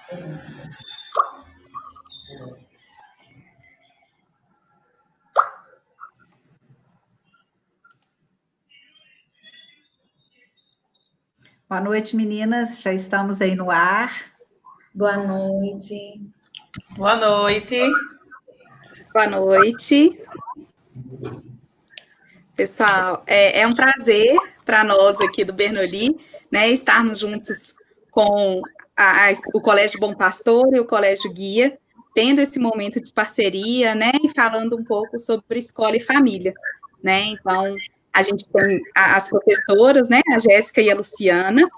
Boa noite, meninas. Já estamos aí no ar. Boa noite. Boa noite. Boa noite. Pessoal, é um prazer para nós aqui do Bernoulli, né, estarmos juntos com o Colégio Bom Pastor e o Colégio Guia, tendo esse momento de parceria, né, e falando um pouco sobre escola e família, né. Então, a gente tem as professoras, né, a Jéssica e a Luciana,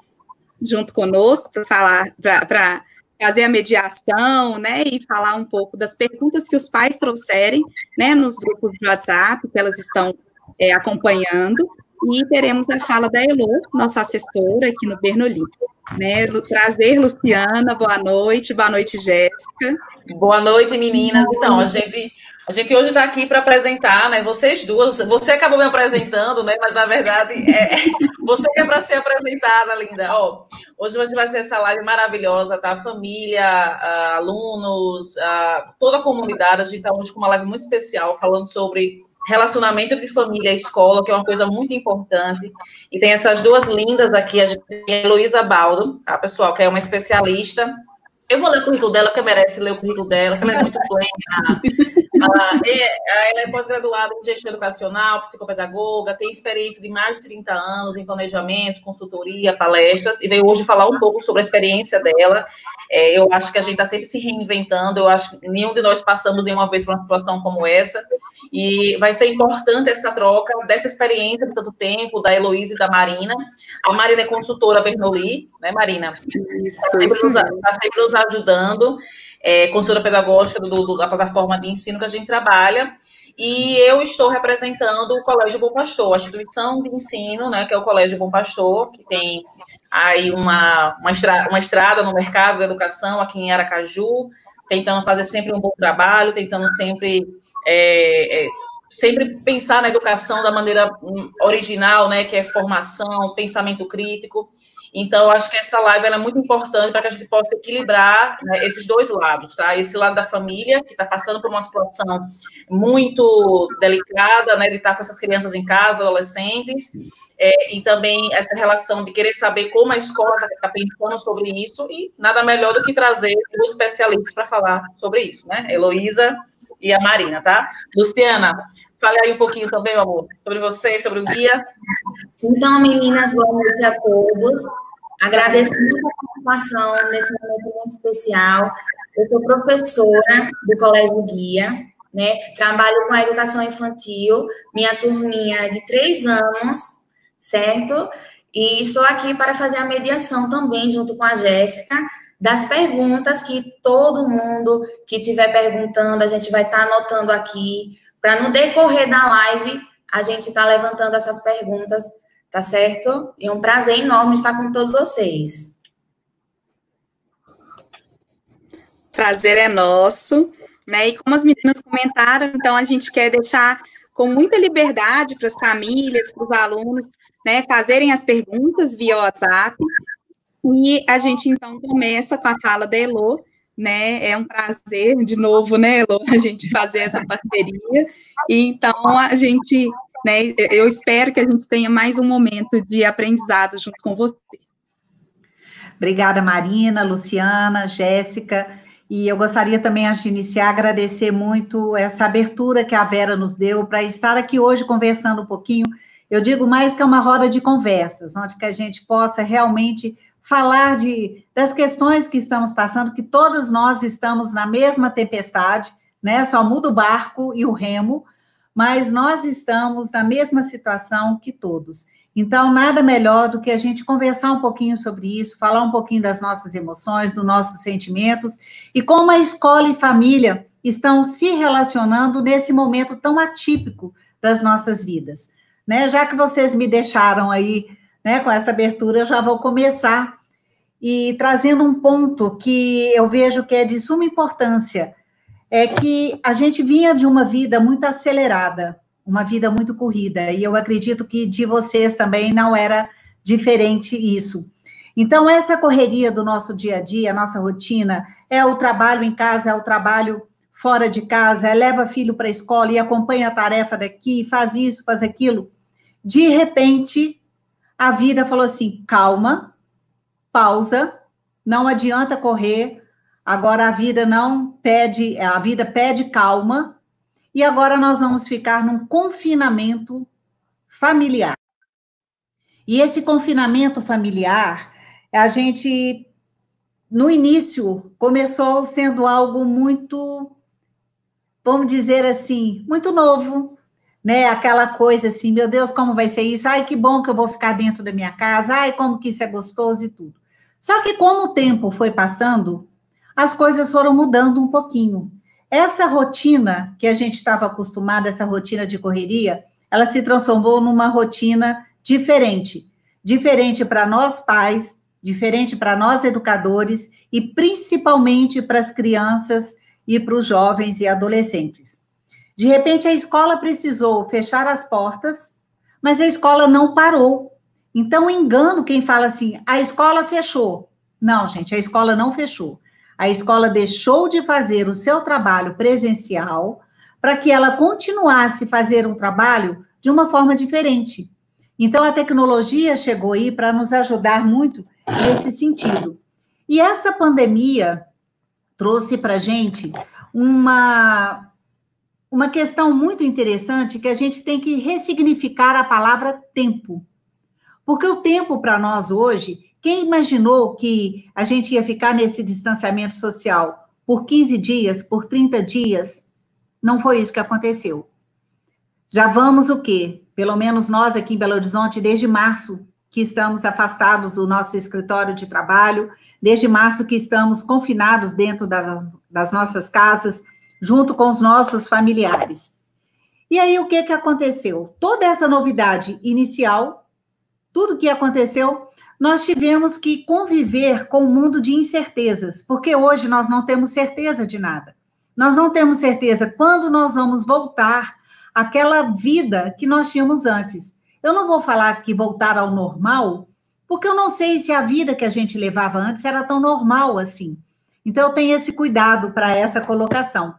junto conosco para fazer a mediação, né, e falar um pouco das perguntas que os pais trouxerem, né, nos grupos de WhatsApp que elas estão acompanhando, e teremos a fala da Elô, nossa assessora aqui no Bernoulli. Né? Prazer, Luciana, boa noite, Jéssica. Boa noite, meninas. Então, a gente hoje está aqui para apresentar, né, vocês duas. Você acabou me apresentando, né, mas na verdade você que é para ser apresentada, linda. Ó, hoje vai ser essa live maravilhosa, tá? Família, alunos, toda a comunidade. A gente está hoje com uma live muito especial, falando sobre relacionamento de família e escola, que é uma coisa muito importante. E tem essas duas lindas aqui, a gente tem a Heloísa Baldo, tá, pessoal, que é uma especialista. Eu vou ler o currículo dela, porque merece ler o currículo dela, que ela é muito plena. Ela é pós-graduada em gestão educacional, psicopedagoga, tem experiência de mais de 30 anos em planejamento, consultoria, palestras, e veio hoje falar um pouco sobre a experiência dela. Eu acho que a gente está sempre se reinventando, eu acho que nenhum de nós passamos nenhuma vez por uma situação como essa, e vai ser importante essa troca dessa experiência de tanto tempo, da Heloísa e da Marina. A Marina é consultora Bernoulli, né, Marina? Está sempre nos ajudando, consultora pedagógica da plataforma de ensino que a gente trabalha, e eu estou representando o Colégio Bom Pastor, a instituição de ensino, né, que é o Colégio Bom Pastor, que tem aí uma estrada no mercado da educação aqui em Aracaju, tentando fazer sempre um bom trabalho, tentando sempre pensar na educação da maneira original, né, que é formação, pensamento crítico. Então, eu acho que essa live é muito importante para que a gente possa equilibrar, né, esses dois lados, tá? Esse lado da família, que está passando por uma situação muito delicada, né, de estar com essas crianças em casa, adolescentes, e também essa relação de querer saber como a escola está pensando sobre isso, e nada melhor do que trazer os especialistas para falar sobre isso, né? Heloísa e a Marina, tá? Luciana, fale aí um pouquinho também, meu amor, sobre você, sobre o guia. Então, meninas, boa noite a todos. Agradeço muito a participação nesse momento muito especial. Eu sou professora do Colégio Guia, né? Trabalho com a educação infantil, minha turminha é de 3 anos, certo? E estou aqui para fazer a mediação também, junto com a Jéssica, das perguntas que todo mundo que estiver perguntando, a gente vai estar anotando aqui, para no decorrer da live, a gente está levantando essas perguntas, tá certo? E é um prazer enorme estar com todos vocês. Prazer é nosso, né? E como as meninas comentaram, então a gente quer deixar com muita liberdade para as famílias, para os alunos, né, fazerem as perguntas via WhatsApp. E a gente, então, começa com a fala da Elô, né? É um prazer, de novo, né, Elô, a gente fazer essa parceria. E, então, a gente, né, eu espero que a gente tenha mais um momento de aprendizado junto com você. Obrigada, Marina, Luciana, Jéssica. E eu gostaria também, antes de iniciar, agradecer muito essa abertura que a Vera nos deu para estar aqui hoje conversando um pouquinho. Eu digo mais que é uma roda de conversas, onde que a gente possa realmente falar das questões que estamos passando, que todos nós estamos na mesma tempestade, né? Só muda o barco e o remo, mas nós estamos na mesma situação que todos. Então, nada melhor do que a gente conversar um pouquinho sobre isso, falar um pouquinho das nossas emoções, dos nossos sentimentos, e como a escola e família estão se relacionando nesse momento tão atípico das nossas vidas, né? Já que vocês me deixaram aí, né, com essa abertura, eu já vou começar e trazendo um ponto que eu vejo que é de suma importância, é que a gente vinha de uma vida muito acelerada, uma vida muito corrida, e eu acredito que de vocês também não era diferente isso. Então, essa correria do nosso dia a dia, a nossa rotina, é o trabalho em casa, é o trabalho fora de casa, é leva filho para a escola e acompanha a tarefa daqui, faz isso, faz aquilo. De repente, a vida falou assim, calma, pausa, não adianta correr, agora a vida pede calma, e agora nós vamos ficar num confinamento familiar. E esse confinamento familiar, a gente, no início, começou sendo algo muito, vamos dizer assim, muito novo, né? Aquela coisa assim, meu Deus, como vai ser isso? Ai, que bom que eu vou ficar dentro da minha casa, ai, como que isso é gostoso e tudo. Só que como o tempo foi passando, as coisas foram mudando um pouquinho. Essa rotina que a gente estava acostumada, essa rotina de correria, ela se transformou numa rotina diferente. Diferente para nós pais, diferente para nós educadores e principalmente para as crianças e para os jovens e adolescentes. De repente, a escola precisou fechar as portas, mas a escola não parou. Então, engano quem fala assim, a escola fechou. Não, gente, a escola não fechou. A escola deixou de fazer o seu trabalho presencial para que ela continuasse a fazer um trabalho de uma forma diferente. Então, a tecnologia chegou aí para nos ajudar muito nesse sentido. E essa pandemia trouxe para a gente uma questão muito interessante que a gente tem que ressignificar a palavra tempo. Porque o tempo para nós hoje, quem imaginou que a gente ia ficar nesse distanciamento social por 15 dias, por 30 dias? Não foi isso que aconteceu. Já vamos o quê? Pelo menos nós aqui em Belo Horizonte, desde março, que estamos afastados do nosso escritório de trabalho, desde março que estamos confinados dentro das nossas casas, junto com os nossos familiares. E aí, o que aconteceu? Toda essa novidade inicial, tudo que aconteceu, nós tivemos que conviver com um mundo de incertezas, porque hoje nós não temos certeza de nada. Nós não temos certeza quando nós vamos voltar àquela vida que nós tínhamos antes. Eu não vou falar que voltar ao normal, porque eu não sei se a vida que a gente levava antes era tão normal assim. Então, eu tenho esse cuidado para essa colocação.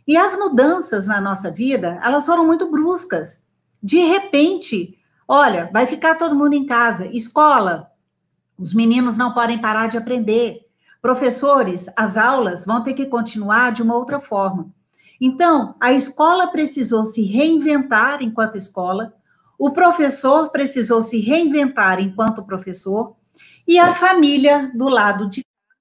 E as mudanças na nossa vida, elas foram muito bruscas. De repente, olha, vai ficar todo mundo em casa. Escola, os meninos não podem parar de aprender. Professores, as aulas vão ter que continuar de uma outra forma. Então, a escola precisou se reinventar enquanto escola, o professor precisou se reinventar enquanto professor, e a família do lado de cá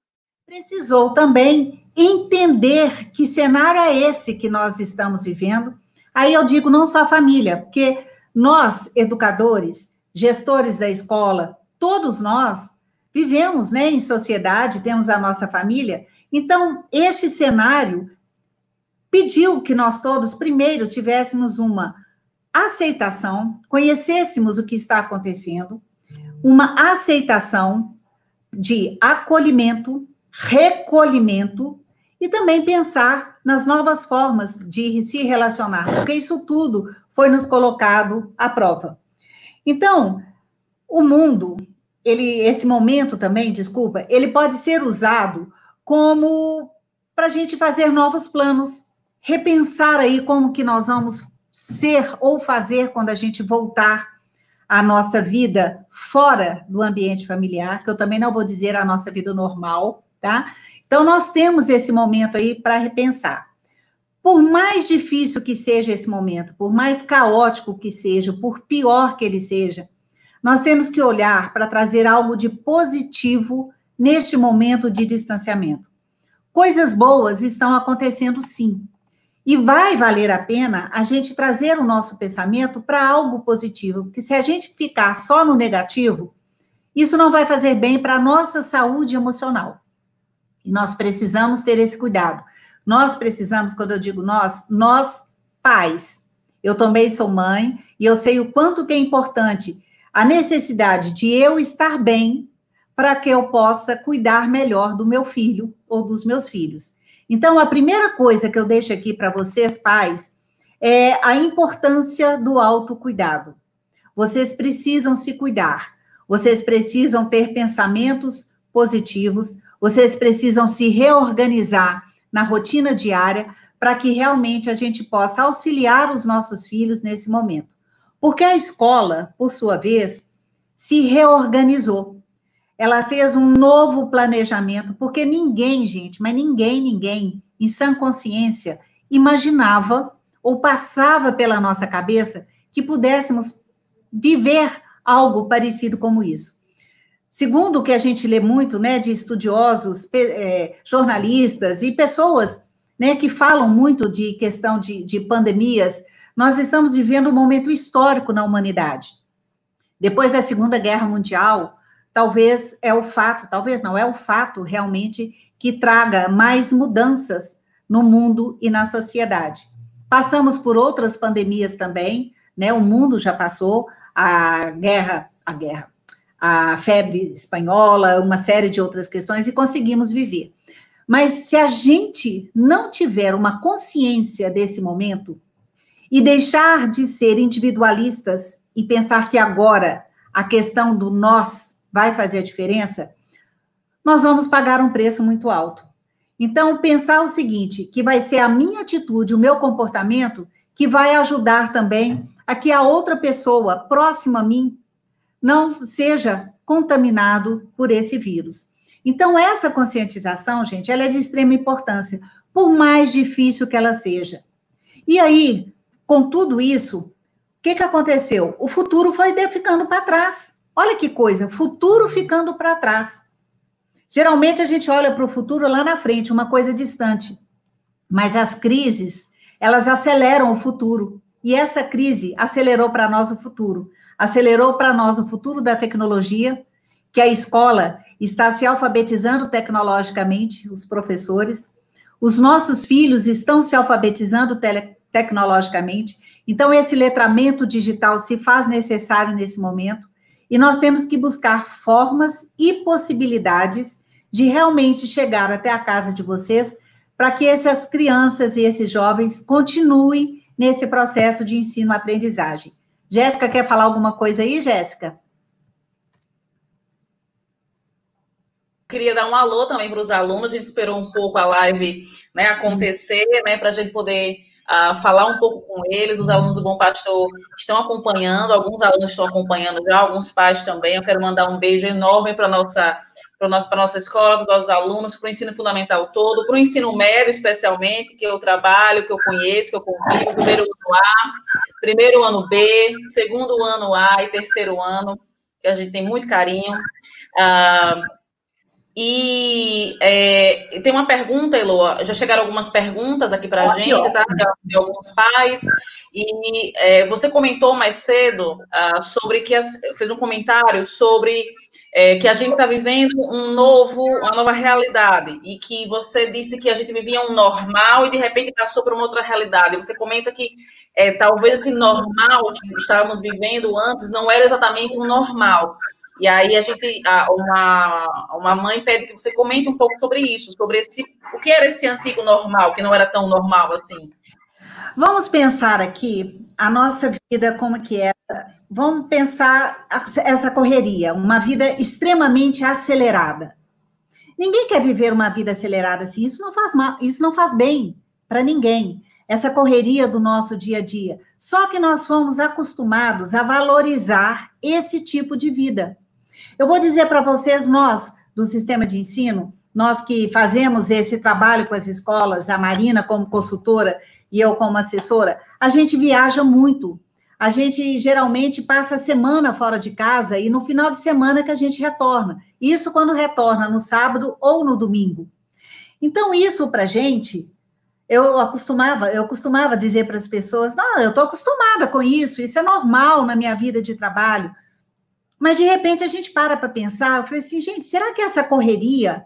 precisou também entender que cenário é esse que nós estamos vivendo. Aí eu digo não só a família, porque nós, educadores, gestores da escola, todos nós vivemos, né, em sociedade, temos a nossa família. Então, este cenário pediu que nós todos, primeiro, tivéssemos uma aceitação, conhecêssemos o que está acontecendo, uma aceitação de acolhimento, recolhimento e também pensar nas novas formas de se relacionar, porque isso tudo foi nos colocado à prova. Então, o mundo, esse momento também, desculpa, ele pode ser usado como para a gente fazer novos planos, repensar aí como que nós vamos ser ou fazer quando a gente voltar à nossa vida fora do ambiente familiar, que eu também não vou dizer a nossa vida normal, tá? Então, nós temos esse momento aí para repensar. Por mais difícil que seja esse momento, por mais caótico que seja, por pior que ele seja, nós temos que olhar para trazer algo de positivo neste momento de distanciamento. Coisas boas estão acontecendo, sim. E vai valer a pena a gente trazer o nosso pensamento para algo positivo, porque se a gente ficar só no negativo, isso não vai fazer bem para a nossa saúde emocional. E nós precisamos ter esse cuidado. Nós precisamos, quando eu digo nós pais, eu também sou mãe, e eu sei o quanto que é importante a necessidade de eu estar bem para que eu possa cuidar melhor do meu filho ou dos meus filhos. Então, a primeira coisa que eu deixo aqui para vocês, pais, é a importância do autocuidado. Vocês precisam se cuidar. vocês precisam ter pensamentos positivos, vocês precisam se reorganizar na rotina diária para que realmente a gente possa auxiliar os nossos filhos nesse momento. Porque a escola, por sua vez, se reorganizou. Ela fez um novo planejamento, porque ninguém, gente, mas ninguém, em sã consciência, imaginava ou passava pela nossa cabeça que pudéssemos viver algo parecido como isso. Segundo o que a gente lê muito, né, de estudiosos, jornalistas e pessoas, né, que falam muito de questão de pandemias, nós estamos vivendo um momento histórico na humanidade. Depois da Segunda Guerra Mundial, talvez é o fato realmente que traga mais mudanças no mundo e na sociedade. Passamos por outras pandemias também, né? O mundo já passou, a febre espanhola, uma série de outras questões, e conseguimos viver. Mas se a gente não tiver uma consciência desse momento e deixar de ser individualistas e pensar que agora a questão do nós vai fazer a diferença, nós vamos pagar um preço muito alto. Então, pensar o seguinte, que vai ser a minha atitude, o meu comportamento, que vai ajudar também a que a outra pessoa próxima a mim não seja contaminado por esse vírus. Então, essa conscientização, gente, ela é de extrema importância, por mais difícil que ela seja. E aí, com tudo isso, o que aconteceu? O futuro foi ficando para trás. Olha que coisa, futuro ficando para trás. Geralmente, a gente olha para o futuro lá na frente, uma coisa distante. Mas as crises, elas aceleram o futuro. E essa crise acelerou para nós o futuro. Acelerou para nós o futuro da tecnologia, que a escola está se alfabetizando tecnologicamente, os professores. Os nossos filhos estão se alfabetizando tecnologicamente. Então, esse letramento digital se faz necessário nesse momento. E nós temos que buscar formas e possibilidades de realmente chegar até a casa de vocês para que essas crianças e esses jovens continuem nesse processo de ensino-aprendizagem. Jéssica, quer falar alguma coisa aí, Jéssica? Queria dar um alô também para os alunos, a gente esperou um pouco a live, né, acontecer, né, para a gente poder falar um pouco com eles. Os alunos do Bom Pastor estão acompanhando, alguns alunos estão acompanhando já, alguns pais também. Eu quero mandar um beijo enorme para a nossa escola, para os nossos alunos, para o ensino fundamental todo, para o ensino médio, especialmente, que eu trabalho, que eu conheço, que eu convivo, primeiro ano A, primeiro ano B, segundo ano A e terceiro ano, que a gente tem muito carinho. Tem uma pergunta, Eloa, já chegaram algumas perguntas aqui para a gente, tá? De alguns pais, e você comentou mais cedo sobre fez um comentário sobre que a gente está vivendo uma nova realidade, e que você disse que a gente vivia um normal e de repente passou para uma outra realidade. Você comenta que talvez esse normal que estávamos vivendo antes não era exatamente um normal. E aí uma mãe pede que você comente um pouco sobre isso, sobre o que era esse antigo normal, que não era tão normal assim. Vamos pensar aqui a nossa vida como que era. Vamos pensar essa correria, uma vida extremamente acelerada. Ninguém quer viver uma vida acelerada assim, isso não faz mal, isso não faz bem para ninguém. Essa correria do nosso dia a dia. Só que nós fomos acostumados a valorizar esse tipo de vida. Eu vou dizer para vocês, nós, do sistema de ensino, nós que fazemos esse trabalho com as escolas, a Marina como consultora e eu como assessora, a gente viaja muito. A gente geralmente passa a semana fora de casa e no final de semana que a gente retorna. Isso quando retorna no sábado ou no domingo. Então, isso para a gente, eu costumava dizer para as pessoas, não, eu estou acostumada com isso é normal na minha vida de trabalho. Mas, de repente, a gente para pensar, eu falei assim, gente, será que essa correria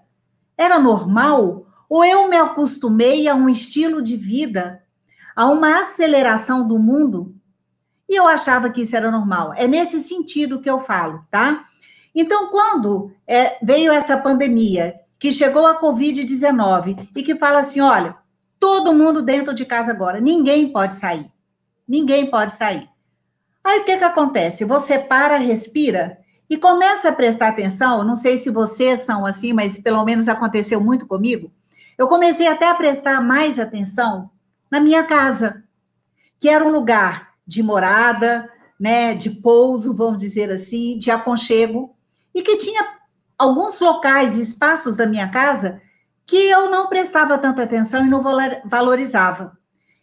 era normal? Ou eu me acostumei a um estilo de vida, a uma aceleração do mundo, e eu achava que isso era normal? É nesse sentido que eu falo, tá? Então, quando veio essa pandemia, que chegou a Covid-19, e que fala assim, olha, todo mundo dentro de casa agora, ninguém pode sair. Ninguém pode sair. Aí, o que acontece? Você para, respira e começa a prestar atenção, não sei se vocês são assim, mas pelo menos aconteceu muito comigo, eu comecei até a prestar mais atenção na minha casa, que era um lugar de morada, né, de pouso, vamos dizer assim, de aconchego, e que tinha alguns locais, espaços da minha casa que eu não prestava tanta atenção e não valorizava.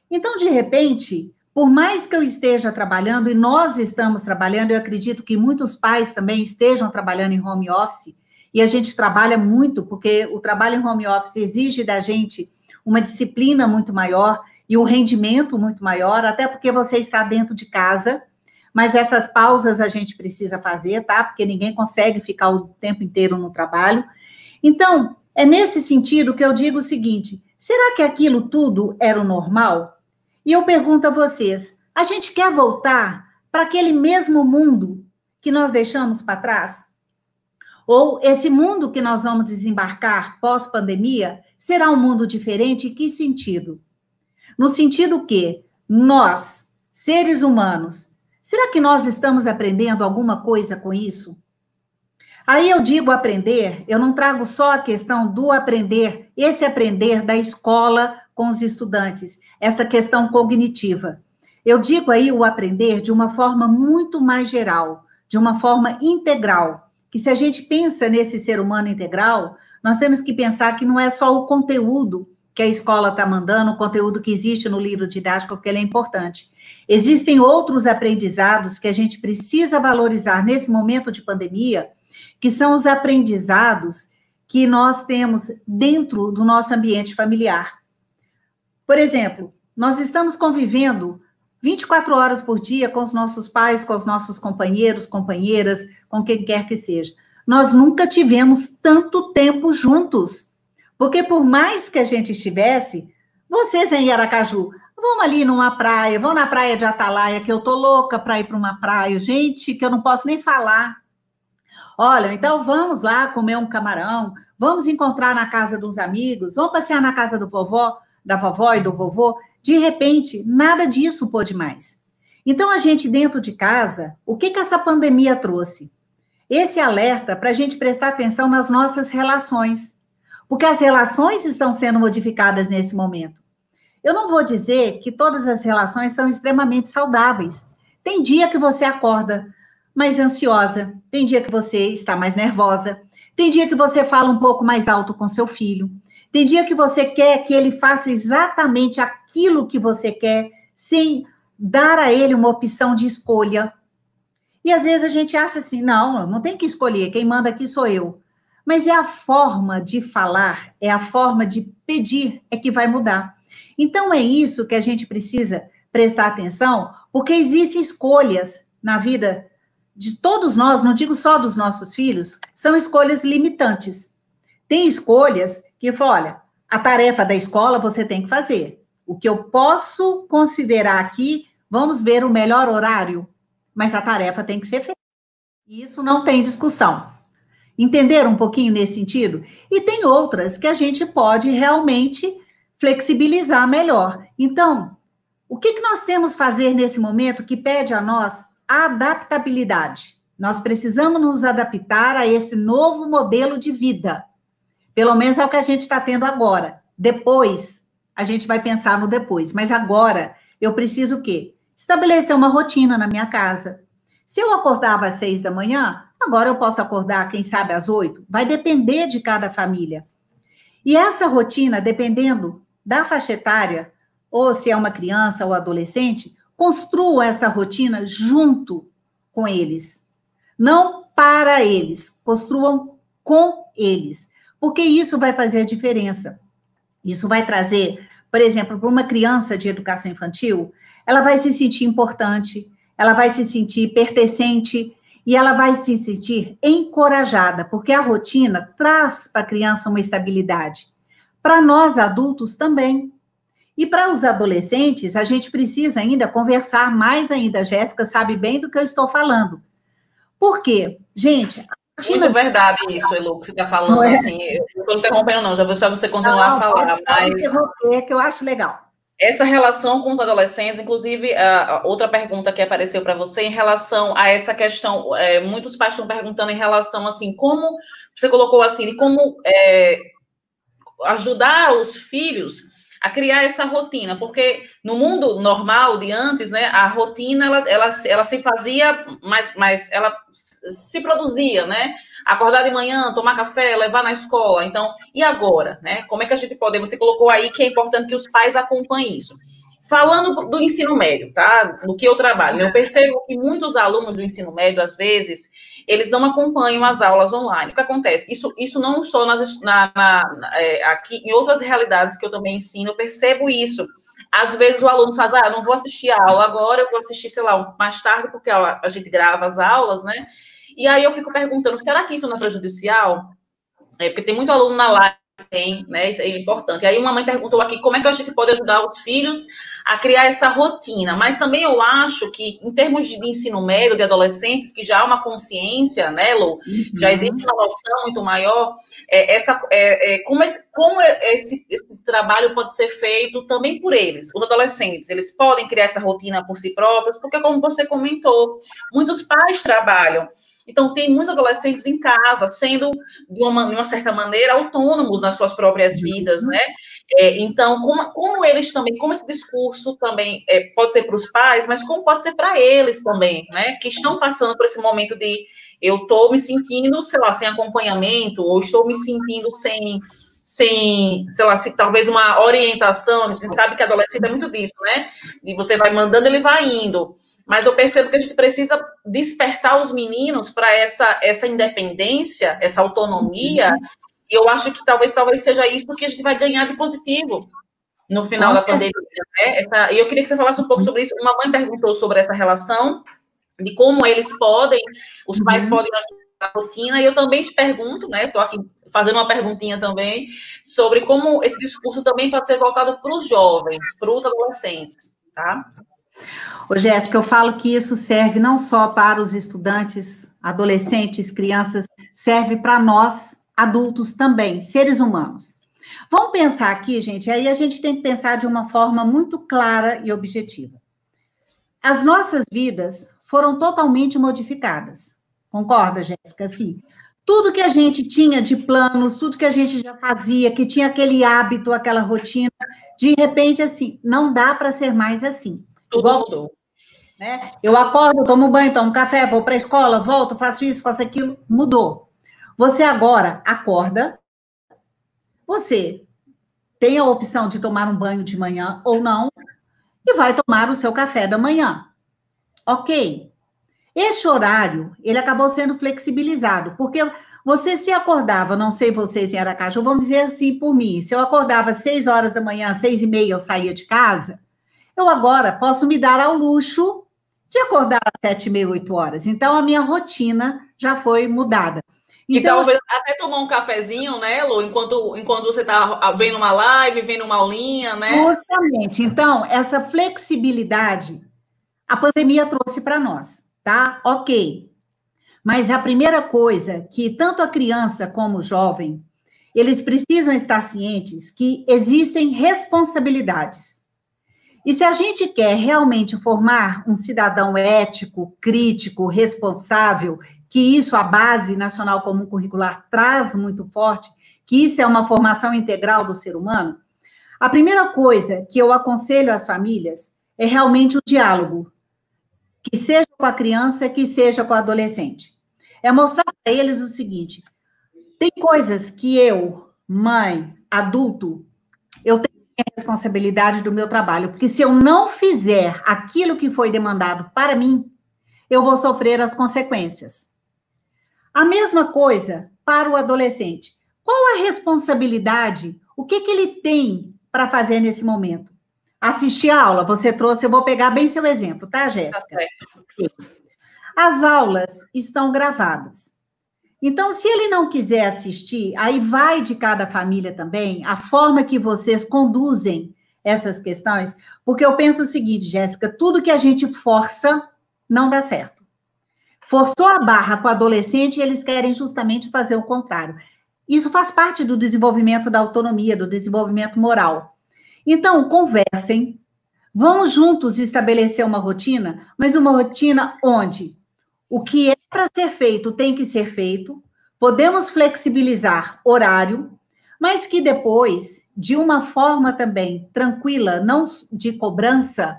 Então, de repente, por mais que eu esteja trabalhando, e nós estamos trabalhando, eu acredito que muitos pais também estejam trabalhando em home office, e a gente trabalha muito, porque o trabalho em home office exige da gente uma disciplina muito maior e um rendimento muito maior, até porque você está dentro de casa, mas essas pausas a gente precisa fazer, tá? Porque ninguém consegue ficar o tempo inteiro no trabalho. Então, é nesse sentido que eu digo o seguinte, será que aquilo tudo era o normal? E eu pergunto a vocês, a gente quer voltar para aquele mesmo mundo que nós deixamos para trás? Ou esse mundo que nós vamos desembarcar pós-pandemia será um mundo diferente? Em que sentido? No sentido que nós, seres humanos, será que nós estamos aprendendo alguma coisa com isso? Aí eu digo aprender, eu não trago só a questão do aprender, esse aprender da escola com os estudantes, essa questão cognitiva. Eu digo aí o aprender de uma forma muito mais geral, de uma forma integral, que se a gente pensa nesse ser humano integral, nós temos que pensar que não é só o conteúdo que a escola está mandando, o conteúdo que existe no livro didático, porque ele é importante. Existem outros aprendizados que a gente precisa valorizar nesse momento de pandemia, que são os aprendizados que nós temos dentro do nosso ambiente familiar. Por exemplo, nós estamos convivendo 24 horas por dia com os nossos pais, com os nossos companheiros, companheiras, com quem quer que seja. Nós nunca tivemos tanto tempo juntos, porque por mais que a gente estivesse, vocês em Aracaju, vamos ali numa praia, vão na praia de Atalaia, que eu tô louca para ir para uma praia, gente, que eu não posso nem falar. Olha, então vamos lá comer um camarão, vamos encontrar na casa dos amigos, vamos passear na casa do vovó, da vovó e do vovô. De repente, nada disso pôde mais. Então, a gente dentro de casa, o que essa pandemia trouxe? Esse alerta para a gente prestar atenção nas nossas relações, porque as relações estão sendo modificadas nesse momento. Eu não vou dizer que todas as relações são extremamente saudáveis. Tem dia que você acorda mais ansiosa, tem dia que você está mais nervosa, tem dia que você fala um pouco mais alto com seu filho, tem dia que você quer que ele faça exatamente aquilo que você quer, sem dar a ele uma opção de escolha. E às vezes a gente acha assim, não tem que escolher, quem manda aqui sou eu. Mas é a forma de falar, é a forma de pedir é que vai mudar. Então é isso que a gente precisa prestar atenção, porque existem escolhas na vida de todos nós, não digo só dos nossos filhos, são escolhas limitantes. Tem escolhas que, olha, a tarefa da escola você tem que fazer. O que eu posso considerar aqui, vamos ver o melhor horário, mas a tarefa tem que ser feita. Isso não tem discussão. Entenderam um pouquinho nesse sentido? E tem outras que a gente pode realmente flexibilizar melhor. Então, o que nós temos que fazer nesse momento que pede a nós adaptabilidade? Nós precisamos nos adaptar a esse novo modelo de vida. Pelo menos é o que a gente está tendo agora. Depois, a gente vai pensar no depois. Mas agora, eu preciso o quê? Estabelecer uma rotina na minha casa. Se eu acordava às 6 da manhã, agora eu posso acordar, quem sabe, às 8. Vai depender de cada família. E essa rotina, dependendo da faixa etária, ou se é uma criança ou adolescente, construa essa rotina junto com eles. Não para eles, construam com eles. Porque isso vai fazer a diferença. Isso vai trazer, por exemplo, para uma criança de educação infantil, ela vai se sentir importante, ela vai se sentir pertencente e ela vai se sentir encorajada, porque a rotina traz para a criança uma estabilidade. Para nós adultos também. E para os adolescentes, a gente precisa ainda conversar mais ainda. A Jéssica sabe bem do que eu estou falando. Por quê? Gente... Muito verdade isso, Elu, que você está falando, assim, eu não estou interrompendo não, já vou só você continuar a falar, mas... interromper, que eu acho legal. essa relação com os adolescentes, inclusive, outra pergunta que apareceu para você em relação a essa questão, muitos pais estão perguntando em relação, assim, como, você colocou assim, de como ajudar os filhos a criar essa rotina, porque no mundo normal de antes, né, a rotina, ela se fazia, mas ela se produzia, né, acordar de manhã, tomar café, levar na escola, então, e agora, né, como é que a gente pode, você colocou aí que é importante que os pais acompanhem isso. Falando do ensino médio, tá, do que eu trabalho, eu percebo que muitos alunos do ensino médio, às vezes, eles não acompanham as aulas online. O que acontece? Isso não só aqui, em outras realidades que eu também ensino, eu percebo isso. Às vezes o aluno faz, não vou assistir a aula agora, eu vou assistir, sei lá, mais tarde, porque a gente grava as aulas, né? E aí eu fico perguntando, será que isso não é prejudicial? Porque tem muito aluno na live, né? Isso é importante. Aí uma mãe perguntou aqui como é que a gente pode ajudar os filhos a criar essa rotina, mas também eu acho que, em termos de ensino médio, de adolescentes, que já há uma consciência, né, Lu? Já existe uma noção muito maior, como esse trabalho pode ser feito também por eles, os adolescentes, eles podem criar essa rotina por si próprios, porque, como você comentou, muitos pais trabalham. Então, tem muitos adolescentes em casa, sendo, de uma certa maneira, autônomos nas suas próprias vidas, né? Então, como eles também, como esse discurso também pode ser para os pais, mas como pode ser para eles também, né? Que estão passando por esse momento de eu estou me sentindo, sei lá, sem acompanhamento, ou estou me sentindo sem sei lá, talvez uma orientação. A gente sabe que adolescente é muito disso, né? E você vai mandando, ele vai indo. Mas eu percebo que a gente precisa despertar os meninos para essa independência, essa autonomia, e eu acho que talvez seja isso que a gente vai ganhar de positivo no final da pandemia, né? E eu queria que você falasse um pouco sobre isso. Uma mãe perguntou sobre essa relação, de como os pais podem ajudar a rotina, e eu também te pergunto, né, estou aqui fazendo uma perguntinha também, sobre como esse discurso também pode ser voltado para os jovens, para os adolescentes, tá? Ô, Jéssica, eu falo que isso serve não só para os estudantes, adolescentes, crianças, serve para nós, adultos também, seres humanos. Vamos pensar aqui, gente, aí a gente tem que pensar de uma forma muito clara e objetiva. As nossas vidas foram totalmente modificadas. Concorda, Jéssica? Assim, tudo que a gente tinha de planos, tudo que a gente já fazia, que tinha aquele hábito, aquela rotina, de repente, assim, não dá para ser mais assim. Tudo mudou. Né? Eu acordo, tomo banho, tomo café, vou para a escola, volto, faço isso, faço aquilo, mudou. Você agora acorda, você tem a opção de tomar um banho de manhã ou não, e vai tomar o seu café da manhã. Ok? Esse horário, ele acabou sendo flexibilizado, porque você se acordava, não sei vocês em Aracaju, vamos dizer assim por mim, se eu acordava às 6 horas da manhã, 6:30 eu saía de casa, eu agora posso me dar ao luxo de acordar às 7:30, 8 horas. Então, a minha rotina já foi mudada. Então, talvez até tomar um cafezinho, né, Lu, enquanto você está vendo uma live, vendo uma aulinha, né? Justamente. Então, essa flexibilidade, a pandemia trouxe para nós, tá? Ok. Mas a primeira coisa que tanto a criança como o jovem, eles precisam estar cientes que existem responsabilidades. E se a gente quer realmente formar um cidadão ético, crítico, responsável, que isso a Base Nacional Comum Curricular traz muito forte, que isso é uma formação integral do ser humano, a primeira coisa que eu aconselho às famílias é realmente o diálogo, que seja com a criança, que seja com o adolescente. É mostrar para eles o seguinte, tem coisas que eu, mãe, adulto, eu tenho a responsabilidade do meu trabalho, porque se eu não fizer aquilo que foi demandado para mim, eu vou sofrer as consequências. A mesma coisa para o adolescente. Qual a responsabilidade, o que ele tem para fazer nesse momento? Assistir a aula, você trouxe, eu vou pegar bem seu exemplo, tá, Jéssica? As aulas estão gravadas. Então, se ele não quiser assistir, aí vai de cada família também, a forma que vocês conduzem essas questões, porque eu penso o seguinte, Jéssica, tudo que a gente força não dá certo. Forçou a barra com o adolescente e eles querem justamente fazer o contrário. Isso faz parte do desenvolvimento da autonomia, do desenvolvimento moral. Então, conversem, vamos juntos estabelecer uma rotina, mas uma rotina onde o que é para ser feito tem que ser feito, podemos flexibilizar horário, mas que depois, de uma forma também tranquila, não de cobrança,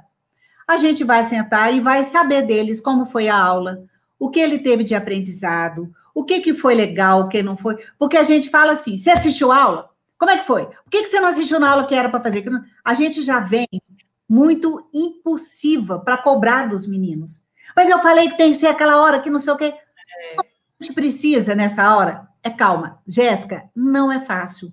a gente vai sentar e vai saber deles como foi a aula, o que ele teve de aprendizado, o que foi legal, o que não foi. Porque a gente fala assim, você assistiu a aula? Como é que foi? Por que você não assistiu na aula que era para fazer? A gente já vem muito impulsiva para cobrar dos meninos. Mas eu falei que tem que ser aquela hora que não sei o quê. A gente precisa, nessa hora, calma. Jéssica, não é fácil.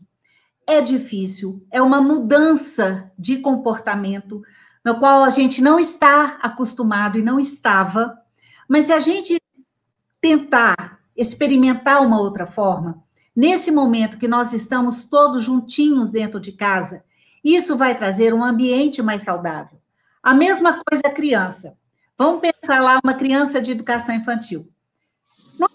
É difícil. É uma mudança de comportamento no qual a gente não está acostumado e não estava. Mas se a gente tentar experimentar uma outra forma, nesse momento que nós estamos todos juntinhos dentro de casa, isso vai trazer um ambiente mais saudável. A mesma coisa a criança. Vamos pensar lá uma criança de educação infantil. Não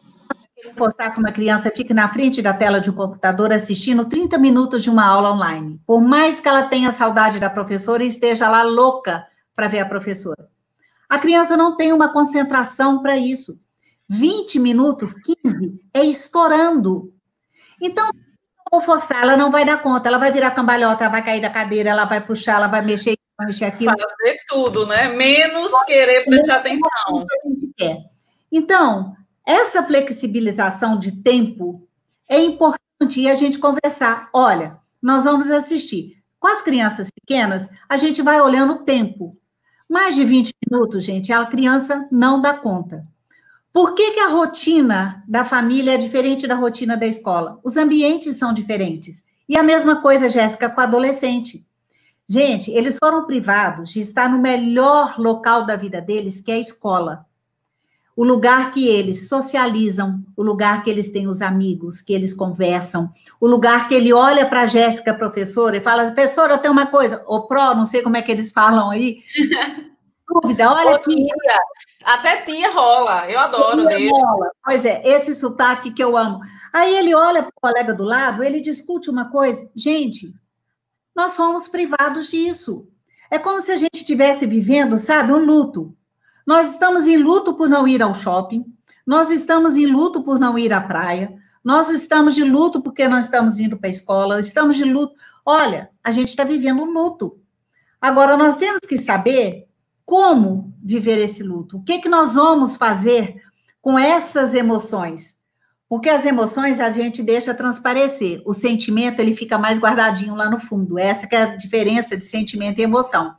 é forçar que uma criança fique na frente da tela de um computador assistindo 30 minutos de uma aula online. Por mais que ela tenha saudade da professora e esteja lá louca para ver a professora. A criança não tem uma concentração para isso. 20 minutos, 15, é estourando. Então, vou forçar, ela não vai dar conta, ela vai virar cambalhota, ela vai cair da cadeira, ela vai puxar, ela vai mexer aquilo. Fazer tudo, né? Menos querer prestar atenção. Que a gente quer. Então, essa flexibilização de tempo é importante e a gente conversar. Olha, nós vamos assistir. Com as crianças pequenas, a gente vai olhando o tempo. Mais de 20 minutos, gente, a criança não dá conta. Por que a rotina da família é diferente da rotina da escola? Os ambientes são diferentes. E a mesma coisa, Jéssica, com o adolescente. Gente, eles foram privados de estar no melhor local da vida deles, que é a escola. O lugar que eles socializam, o lugar que eles têm os amigos, que eles conversam, o lugar que ele olha para a Jéssica, professora, e fala, professora, eu tenho uma coisa, ou pró, não sei como é que eles falam aí. Dúvida, olha aqui. Tia. Até tia rola, eu adoro dele. Pois é, esse sotaque que eu amo. Aí ele olha para o colega do lado, ele discute uma coisa. Gente, nós fomos privados disso. É como se a gente estivesse vivendo, sabe, um luto. Nós estamos em luto por não ir ao shopping, nós estamos em luto por não ir à praia, nós estamos de luto porque não estamos indo para a escola, estamos de luto. Olha, a gente está vivendo um luto. Agora, nós temos que saber como viver esse luto. O que nós vamos fazer com essas emoções? Porque as emoções a gente deixa transparecer. O sentimento, ele fica mais guardadinho lá no fundo. Essa que é a diferença de sentimento e emoção.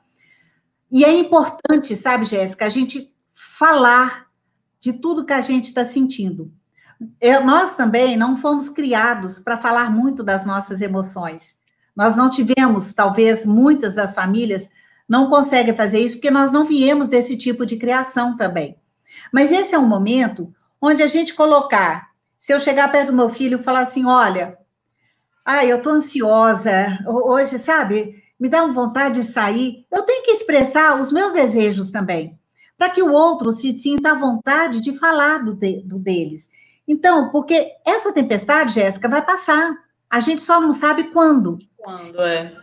E é importante, sabe, Jéssica, a gente falar de tudo que a gente está sentindo. Nós também não fomos criados para falar muito das nossas emoções. Nós não tivemos, talvez, muitas das famílias não conseguem fazer isso, porque nós não viemos desse tipo de criação também. Mas esse é um momento onde a gente colocar, se eu chegar perto do meu filho e falar assim, olha, eu estou ansiosa, hoje, sabe, me dá uma vontade de sair, eu tenho que expressar os meus desejos também, para que o outro se sinta à vontade de falar do deles. Então, porque essa tempestade, Jéssica, vai passar, a gente só não sabe quando. Quando, é.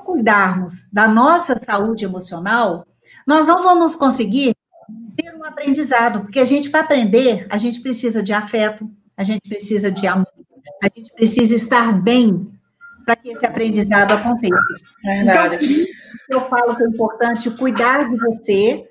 Cuidarmos da nossa saúde emocional, nós não vamos conseguir ter um aprendizado, porque a gente, para aprender, a gente precisa de afeto, a gente precisa de amor, a gente precisa estar bem para que esse aprendizado aconteça. Verdade. Então, eu falo que é importante cuidar de você.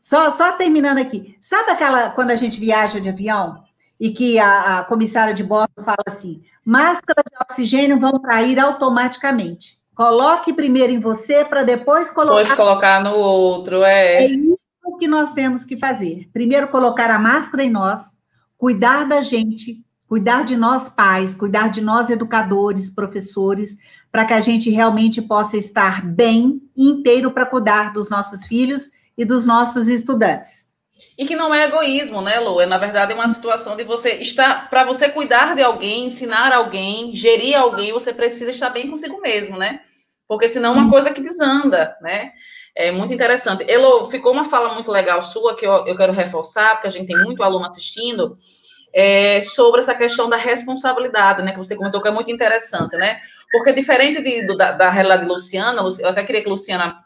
Só terminando aqui, sabe quando a gente viaja de avião e que a comissária de bordo fala assim, máscaras de oxigênio vão cair automaticamente. Coloque primeiro em você para depois colocar no outro. É isso que nós temos que fazer. Primeiro colocar a máscara em nós, cuidar da gente, cuidar de nós pais, cuidar de nós educadores, professores, para que a gente realmente possa estar bem e inteiro para cuidar dos nossos filhos e dos nossos estudantes. E que não é egoísmo, né, Lu? Na verdade, é uma situação de você estar... Para você cuidar de alguém, ensinar alguém, gerir alguém, você precisa estar bem consigo mesmo, né? Porque senão é uma coisa que desanda, né? É muito interessante. Elo, ficou uma fala muito legal sua, que eu quero reforçar, porque a gente tem muito aluno assistindo. sobre essa questão da responsabilidade, né, que você comentou, que é muito interessante, né, porque diferente da realidade de Luciana, eu até queria que Luciana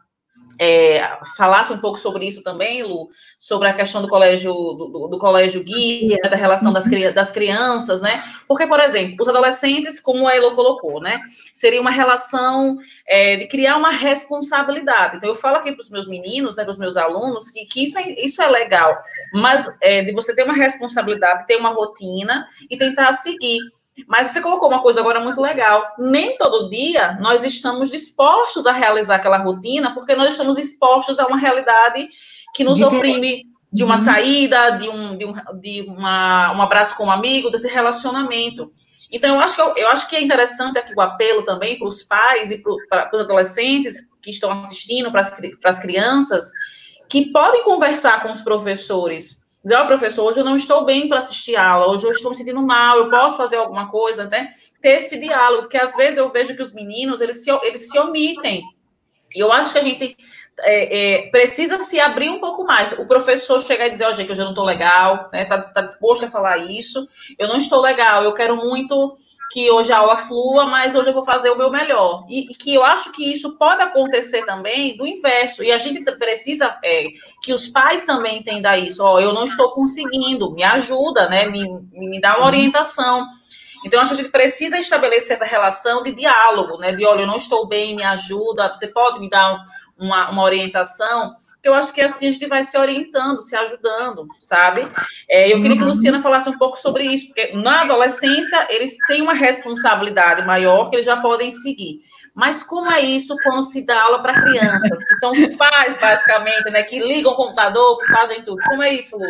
falasse um pouco sobre isso também, Lu, sobre a questão do colégio guia, da relação das crianças, né? Porque, por exemplo, os adolescentes, como a Elo colocou, né? Seria uma relação de criar uma responsabilidade. Então, eu falo aqui para os meus meninos, né, para os meus alunos, que isso é legal, mas de você ter uma responsabilidade, ter uma rotina e tentar seguir. Mas você colocou uma coisa agora muito legal. Nem todo dia nós estamos dispostos a realizar aquela rotina, porque nós estamos expostos a uma realidade que nos oprime, de uma saída, de um abraço com um amigo, desse relacionamento. Então, eu acho que é interessante aqui o apelo também para os pais e para os adolescentes que estão assistindo, para as crianças, que podem conversar com os professores. Dizer, professor, hoje eu não estou bem para assistir aula, hoje eu estou me sentindo mal, eu posso fazer alguma coisa, né? Ter esse diálogo, porque às vezes eu vejo que os meninos, eles se omitem. E eu acho que a gente precisa se abrir um pouco mais. O professor chegar e dizer, gente, hoje eu não estou legal, né? Tá disposto a falar isso, eu não estou legal, eu quero muito que hoje a aula flua, mas hoje eu vou fazer o meu melhor. E que eu acho que isso pode acontecer também do inverso. E a gente precisa que os pais também entendam isso. Eu não estou conseguindo, me ajuda, né? Me dá uma orientação. Então, eu acho que a gente precisa estabelecer essa relação de diálogo, né? De, olha, eu não estou bem, me ajuda, você pode me dar uma orientação? Eu acho que assim a gente vai se orientando, se ajudando, sabe? Eu queria que a Luciana falasse um pouco sobre isso, porque na adolescência eles têm uma responsabilidade maior que eles já podem seguir. Mas como é isso quando se dá aula para crianças, que são os pais, basicamente, né, que ligam o computador, que fazem tudo? Como é isso, Lu?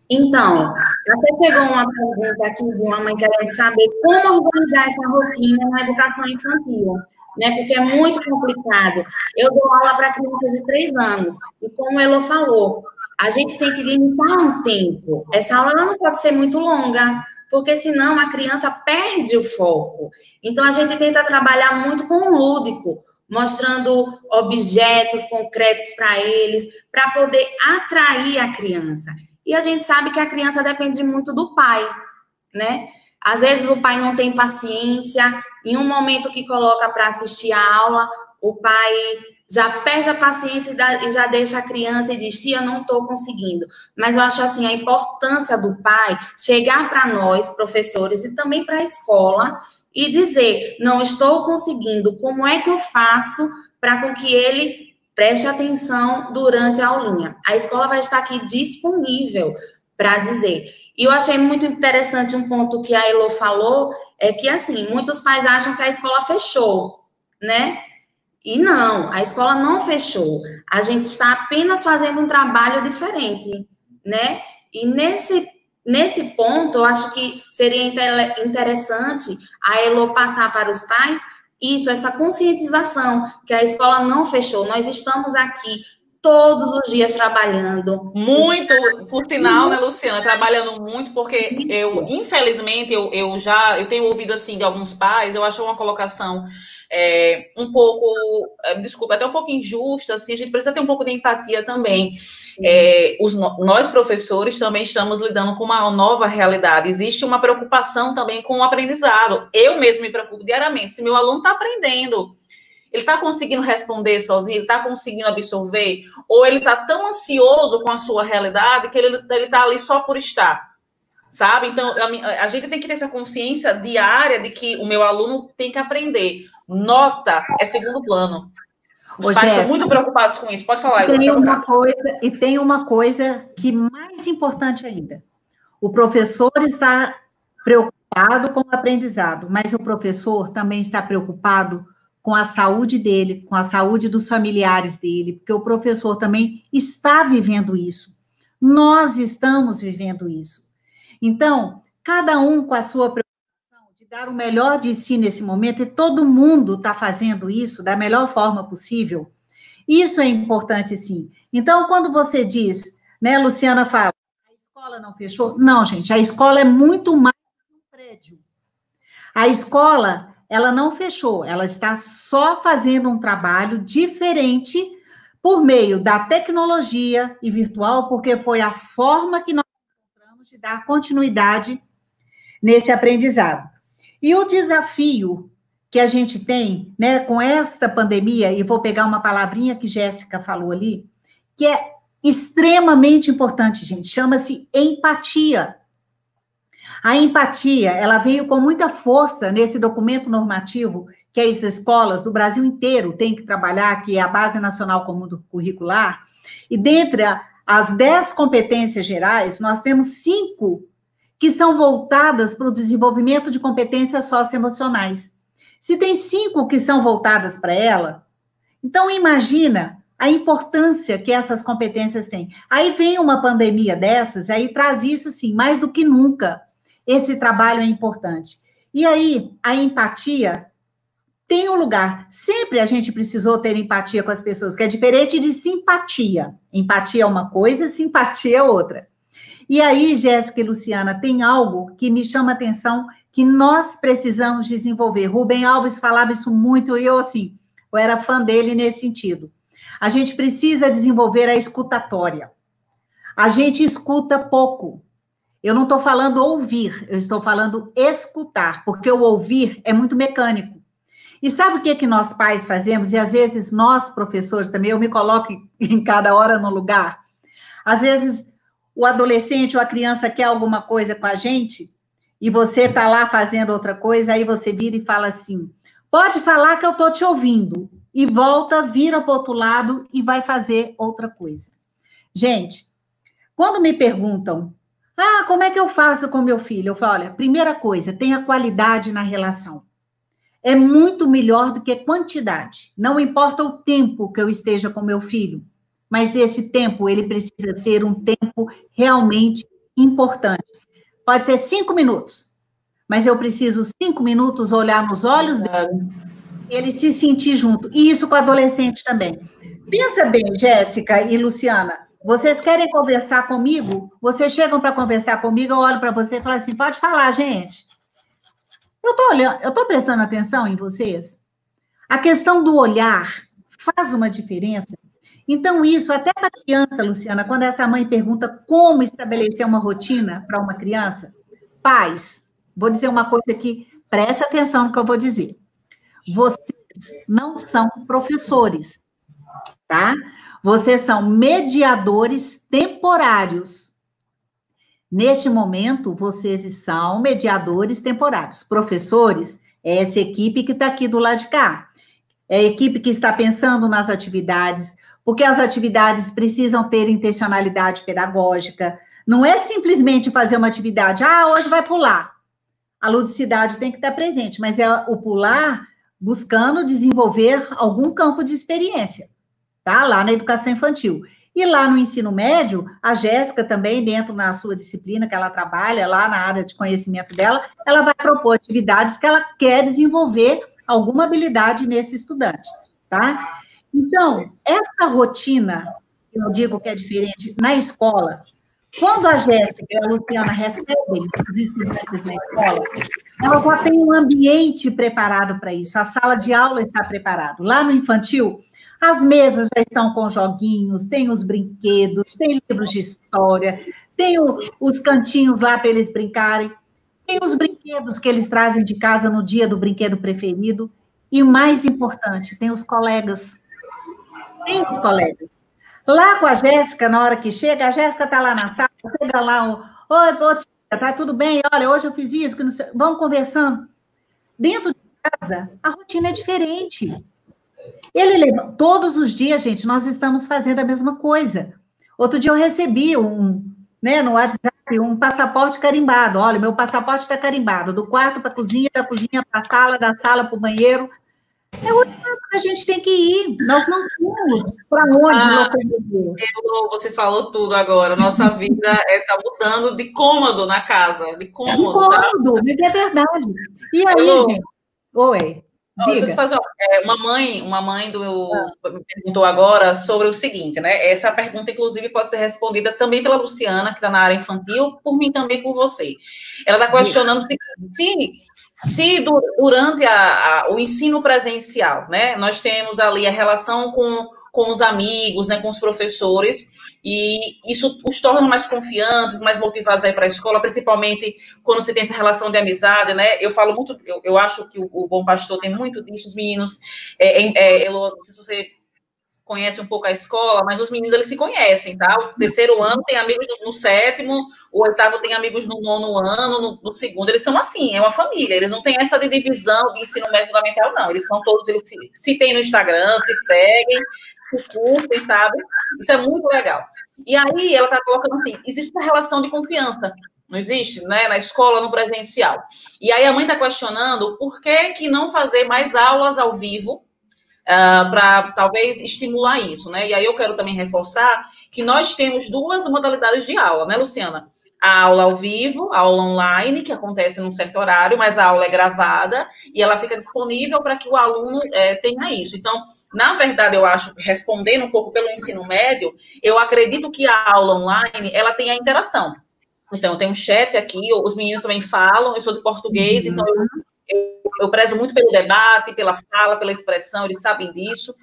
Então, até chegou uma pergunta aqui de uma mãe querendo saber como organizar essa rotina na educação infantil, né? Porque é muito complicado. Eu dou aula para crianças de 3 anos, e como a Elo falou, a gente tem que limitar um tempo. Essa aula não pode ser muito longa, porque senão a criança perde o foco. Então, a gente tenta trabalhar muito com o lúdico, mostrando objetos concretos para eles, para poder atrair a criança. E a gente sabe que a criança depende muito do pai, né? Às vezes o pai não tem paciência, em um momento que coloca para assistir a aula, o pai já perde a paciência e já deixa a criança e diz, tia, não estou conseguindo. Mas eu acho assim, a importância do pai chegar para nós, professores, e também para a escola, e dizer, não estou conseguindo, como é que eu faço para com que ele preste atenção durante a aulinha. A escola vai estar aqui disponível para dizer. E eu achei muito interessante um ponto que a Elo falou, é que, assim, muitos pais acham que a escola fechou, né? E não, a escola não fechou. A gente está apenas fazendo um trabalho diferente, né? E nesse ponto, eu acho que seria interessante a Elo passar para os pais isso, essa conscientização, que a escola não fechou. Nós estamos aqui todos os dias trabalhando. Muito, por sinal, né, Luciana? Trabalhando muito, porque infelizmente, eu tenho ouvido, assim, de alguns pais, eu acho uma colocação um pouco, desculpa, até um pouco injusta, assim, a gente precisa ter um pouco de empatia também. Nós, professores, também estamos lidando com uma nova realidade. Existe uma preocupação também com o aprendizado. Eu mesmo me preocupo diariamente. Se meu aluno está aprendendo, ele está conseguindo responder sozinho, ele está conseguindo absorver, ou ele está tão ansioso com a sua realidade que ele está ali só por estar, sabe? Então, a gente tem que ter essa consciência diária de que o meu aluno tem que aprender. Nota é segundo plano. Os pais estão muito preocupados com isso. Pode falar. Tem uma coisa que mais importante ainda. O professor está preocupado com o aprendizado, mas o professor também está preocupado com a saúde dele, com a saúde dos familiares dele, porque o professor também está vivendo isso. Nós estamos vivendo isso. Então, cada um com a sua preocupação de dar o melhor de si nesse momento, e todo mundo está fazendo isso da melhor forma possível, isso é importante, sim. Então, quando você diz, né, Luciana fala, a escola não fechou? Não, gente, a escola é muito mais que um prédio. A escola, ela não fechou, ela está só fazendo um trabalho diferente por meio da tecnologia e virtual, porque foi a forma que nós encontramos gente dar continuidade nesse aprendizado. E o desafio que a gente tem, né, com esta pandemia, e vou pegar uma palavrinha que Jéssica falou ali, que é extremamente importante, gente, chama-se empatia. A empatia, ela veio com muita força nesse documento normativo que as escolas do Brasil inteiro têm que trabalhar, que é a Base Nacional Comum Curricular, e dentre as 10 competências gerais, nós temos 5 que são voltadas para o desenvolvimento de competências socioemocionais. Se tem 5 que são voltadas para ela, então imagina a importância que essas competências têm. Aí vem uma pandemia dessas, aí traz isso, sim, mais do que nunca. Esse trabalho é importante. E aí, a empatia tem um lugar. Sempre a gente precisou ter empatia com as pessoas, que é diferente de simpatia. Empatia é uma coisa, simpatia é outra. E aí, Jéssica e Luciana, tem algo que me chama a atenção, que nós precisamos desenvolver. Rubem Alves falava isso muito, e eu, assim, eu era fã dele nesse sentido. A gente precisa desenvolver a escutatória. A gente escuta pouco. Eu não estou falando ouvir, eu estou falando escutar, porque o ouvir é muito mecânico. E sabe o que nós pais fazemos? E às vezes nós, professores também, eu me coloco em cada hora no lugar. Às vezes o adolescente ou a criança quer alguma coisa com a gente, e você está lá fazendo outra coisa, aí você vira e fala assim, pode falar que eu estou te ouvindo. E volta, vira para o outro lado e vai fazer outra coisa. Gente, quando me perguntam, como é que eu faço com meu filho? Eu falo, olha, primeira coisa, tenha qualidade na relação. É muito melhor do que quantidade. Não importa o tempo que eu esteja com meu filho, mas esse tempo, ele precisa ser um tempo realmente importante. Pode ser 5 minutos, mas eu preciso 5 minutos olhar nos olhos dele, ele se sentir junto. E isso com o adolescente também. Pensa bem, Jéssica e Luciana, vocês querem conversar comigo? Vocês chegam para conversar comigo, eu olho para você e falo assim, pode falar, gente. Eu estou olhando, eu estou prestando atenção em vocês? A questão do olhar faz uma diferença. Então, isso, até para a criança, Luciana, quando essa mãe pergunta como estabelecer uma rotina para uma criança, pais, vou dizer uma coisa aqui, presta atenção no que eu vou dizer. Vocês não são professores, tá? Vocês são mediadores temporários. Neste momento, vocês são mediadores temporários. Professores, é essa equipe que está aqui do lado de cá. É a equipe que está pensando nas atividades, porque as atividades precisam ter intencionalidade pedagógica. Não é simplesmente fazer uma atividade, hoje vai pular. A ludicidade tem que estar presente, mas é o pular buscando desenvolver algum campo de experiência, tá? Lá na educação infantil. E lá no ensino médio, a Jéssica também, dentro da sua disciplina que ela trabalha, lá na área de conhecimento dela, ela vai propor atividades que ela quer desenvolver alguma habilidade nesse estudante, tá? Então, essa rotina, eu digo que é diferente na escola, quando a Jéssica e a Luciana recebem os estudantes na escola, ela já tem um ambiente preparado para isso, a sala de aula está preparada. Lá no infantil, as mesas já estão com joguinhos, tem os brinquedos, tem livros de história, tem os cantinhos lá para eles brincarem, tem os brinquedos que eles trazem de casa no dia do brinquedo preferido, e o mais importante, tem os colegas. Tem os colegas. Lá com a Jéssica, na hora que chega, a Jéssica está lá na sala, chega lá, oi, tia, tá tudo bem? Olha, hoje eu fiz isso, que não sei, vamos conversando. Dentro de casa, a rotina é diferente. Todos os dias, gente, nós estamos fazendo a mesma coisa. Outro dia eu recebi no WhatsApp, um passaporte carimbado. Olha, meu passaporte está carimbado, do quarto para a cozinha, da cozinha para a sala, da sala para o banheiro. É o espaço que a gente tem que ir. Nós não temos para onde locomover. Você falou tudo agora. Nossa vida está mudando de cômodo na casa. De cômodo, tá? Mas é verdade. E aí, gente? Oi. Deixa eu te fazer uma mãe me perguntou agora sobre o seguinte, né? Essa pergunta, inclusive, pode ser respondida também pela Luciana, que está na área infantil, por mim também por você. Ela está questionando se durante o ensino presencial, né, nós temos ali a relação com com os amigos, né, com os professores, e isso os torna mais confiantes, mais motivados a ir para a escola, principalmente quando você tem essa relação de amizade, né? Eu falo muito, eu acho que o Bom Pastor tem muito disso, os meninos, não sei se você conhece um pouco a escola, mas os meninos, eles se conhecem, tá? O terceiro ano tem amigos no sétimo, o oitavo tem amigos no nono ano, no segundo, eles são assim, é uma família, eles não têm essa de divisão de ensino médio fundamental, não, eles são todos, eles se têm no Instagram, se seguem, se curtem, sabe? Isso é muito legal. E aí, ela tá colocando assim, existe uma relação de confiança, não existe, né, na escola, no presencial. E aí a mãe está questionando por que não fazer mais aulas ao vivo, para talvez estimular isso, né? E aí eu quero também reforçar que nós temos duas modalidades de aula, né, Luciana? A aula ao vivo, a aula online, que acontece num certo horário, mas a aula é gravada e ela fica disponível para que o aluno tenha isso. Então, na verdade, eu acho, respondendo um pouco pelo ensino médio, eu acredito que a aula online, ela tem a interação. Então, tem um chat aqui, os meninos também falam, eu sou de português, então eu prezo muito pelo debate, pela fala, pela expressão, eles sabem disso.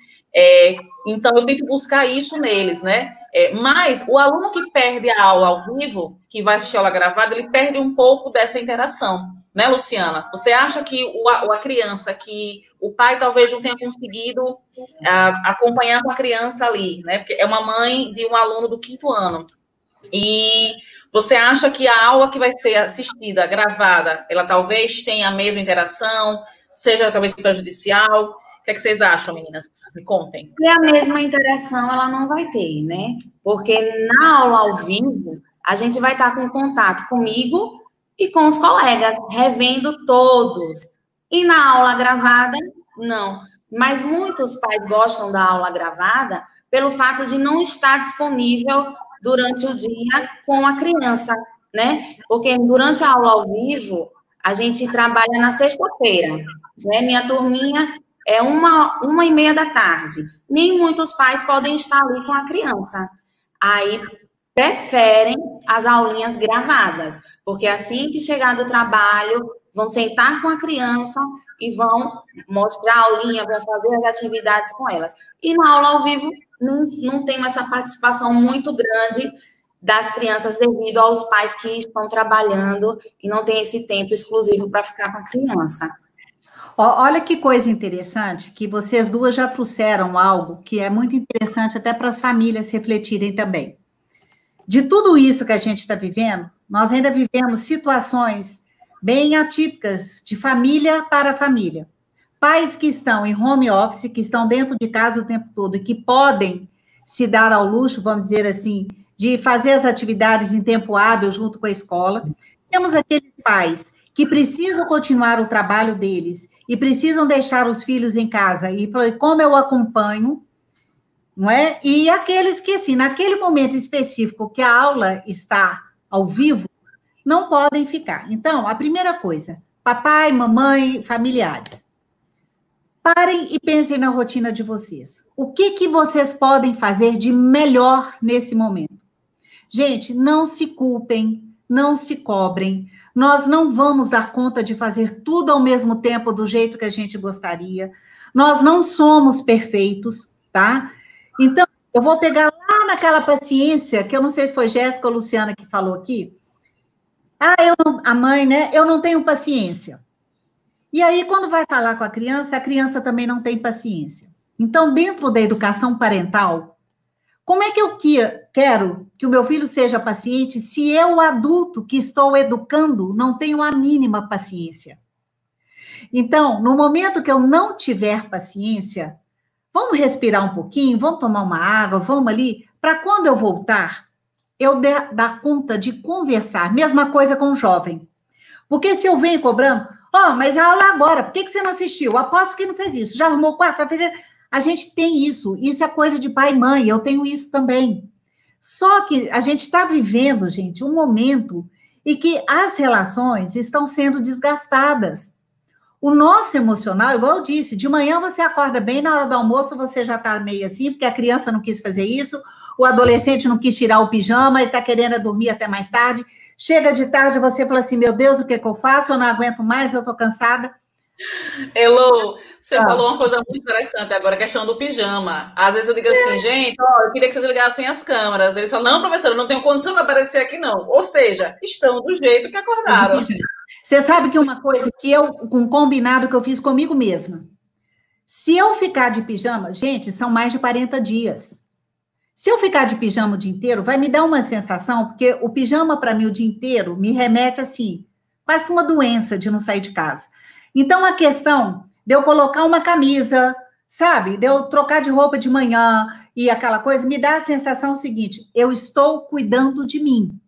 Então, eu tento buscar isso neles, né? Mas o aluno que perde a aula ao vivo, que vai assistir a aula gravada, ele perde um pouco dessa interação, né, Luciana? Você acha que a criança, que o pai talvez não tenha conseguido acompanhar com a criança ali, né? Porque é uma mãe de um aluno do 5º ano. E você acha que a aula que vai ser assistida, gravada, ela talvez tenha a mesma interação, seja talvez prejudicial? O que é que vocês acham, meninas? Me contem. E a mesma interação ela não vai ter, né? Porque na aula ao vivo, a gente vai estar com contato comigo e com os colegas, revendo todos. E na aula gravada, não. Mas muitos pais gostam da aula gravada pelo fato de não estar disponível durante o dia com a criança, né? Porque durante a aula ao vivo, a gente trabalha na sexta-feira, né? Minha turminha é 1h30 da tarde. Nem muitos pais podem estar ali com a criança. Aí, preferem as aulinhas gravadas, porque assim que chegar do trabalho, vão sentar com a criança e vão mostrar a aulinha, vão fazer as atividades com elas. E na aula ao vivo, não tem essa participação muito grande das crianças devido aos pais que estão trabalhando e não tem esse tempo exclusivo para ficar com a criança. Olha que coisa interessante, que vocês duas já trouxeram algo que é muito interessante até para as famílias refletirem também. De tudo isso que a gente está vivendo, nós ainda vivemos situações bem atípicas de família para família. Pais que estão em home office, que estão dentro de casa o tempo todo e que podem se dar ao luxo, vamos dizer assim, de fazer as atividades em tempo hábil junto com a escola. Temos aqueles pais que precisam continuar o trabalho deles e precisam deixar os filhos em casa. E como eu acompanho, não é? E aqueles que, assim, naquele momento específico que a aula está ao vivo, não podem ficar. Então, a primeira coisa, papai, mamãe, familiares, parem e pensem na rotina de vocês. O que vocês podem fazer de melhor nesse momento? Gente, não se culpem, não se cobrem. Nós não vamos dar conta de fazer tudo ao mesmo tempo do jeito que a gente gostaria. Nós não somos perfeitos, tá? Então, eu vou pegar lá naquela paciência, que eu não sei se foi Jéssica ou Luciana que falou aqui. A mãe, né? Eu não tenho paciência. E aí, quando vai falar com a criança também não tem paciência. Então, dentro da educação parental, como é que eu quero que o meu filho seja paciente se eu, adulto, que estou educando, não tenho a mínima paciência? Então, no momento que eu não tiver paciência, vamos respirar um pouquinho, vamos tomar uma água, vamos ali, para quando eu voltar, eu dar conta de conversar. Mesma coisa com o jovem. Porque se eu venho cobrando, mas a aula é agora, por que você não assistiu? Aposto que não fez isso, já arrumou o quarto, já fez isso. A gente tem isso é coisa de pai e mãe, eu tenho isso também. Só que a gente está vivendo, gente, um momento em que as relações estão sendo desgastadas. O nosso emocional, igual eu disse, de manhã você acorda bem, na hora do almoço você já está meio assim, porque a criança não quis fazer isso, o adolescente não quis tirar o pijama, ele está querendo dormir até mais tarde, chega de tarde, você fala assim, meu Deus, o que eu faço? Eu não aguento mais, eu estou cansada. Elô, você falou uma coisa muito interessante agora, a questão do pijama. Às vezes eu digo assim, gente, ó, eu queria que vocês ligassem as câmeras. Eles falam, não, professora, eu não tenho condição de aparecer aqui, não. Ou seja, estão do jeito que acordaram. Você sabe que uma coisa que um combinado que eu fiz comigo mesma, se eu ficar de pijama, gente, são mais de 40 dias. Se eu ficar de pijama o dia inteiro, vai me dar uma sensação, porque o pijama para mim o dia inteiro me remete assim, quase que uma doença de não sair de casa. Então, a questão de eu colocar uma camisa, sabe? De eu trocar de roupa de manhã e aquela coisa, me dá a sensação seguinte, eu estou cuidando de mim.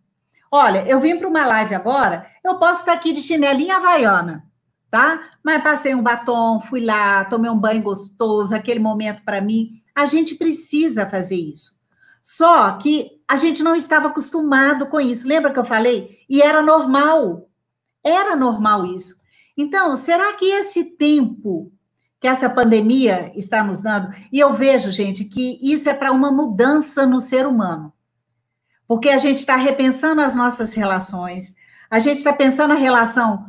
Olha, eu vim para uma live agora, eu posso estar aqui de chinelinha havaiana, tá? Mas passei um batom, fui lá, tomei um banho gostoso, aquele momento para mim. A gente precisa fazer isso. Só que a gente não estava acostumado com isso. Lembra que eu falei? E era normal. Era normal isso. Então, será que esse tempo que essa pandemia está nos dando, e eu vejo, gente, que isso é para uma mudança no ser humano, porque a gente está repensando as nossas relações, a gente está pensando a relação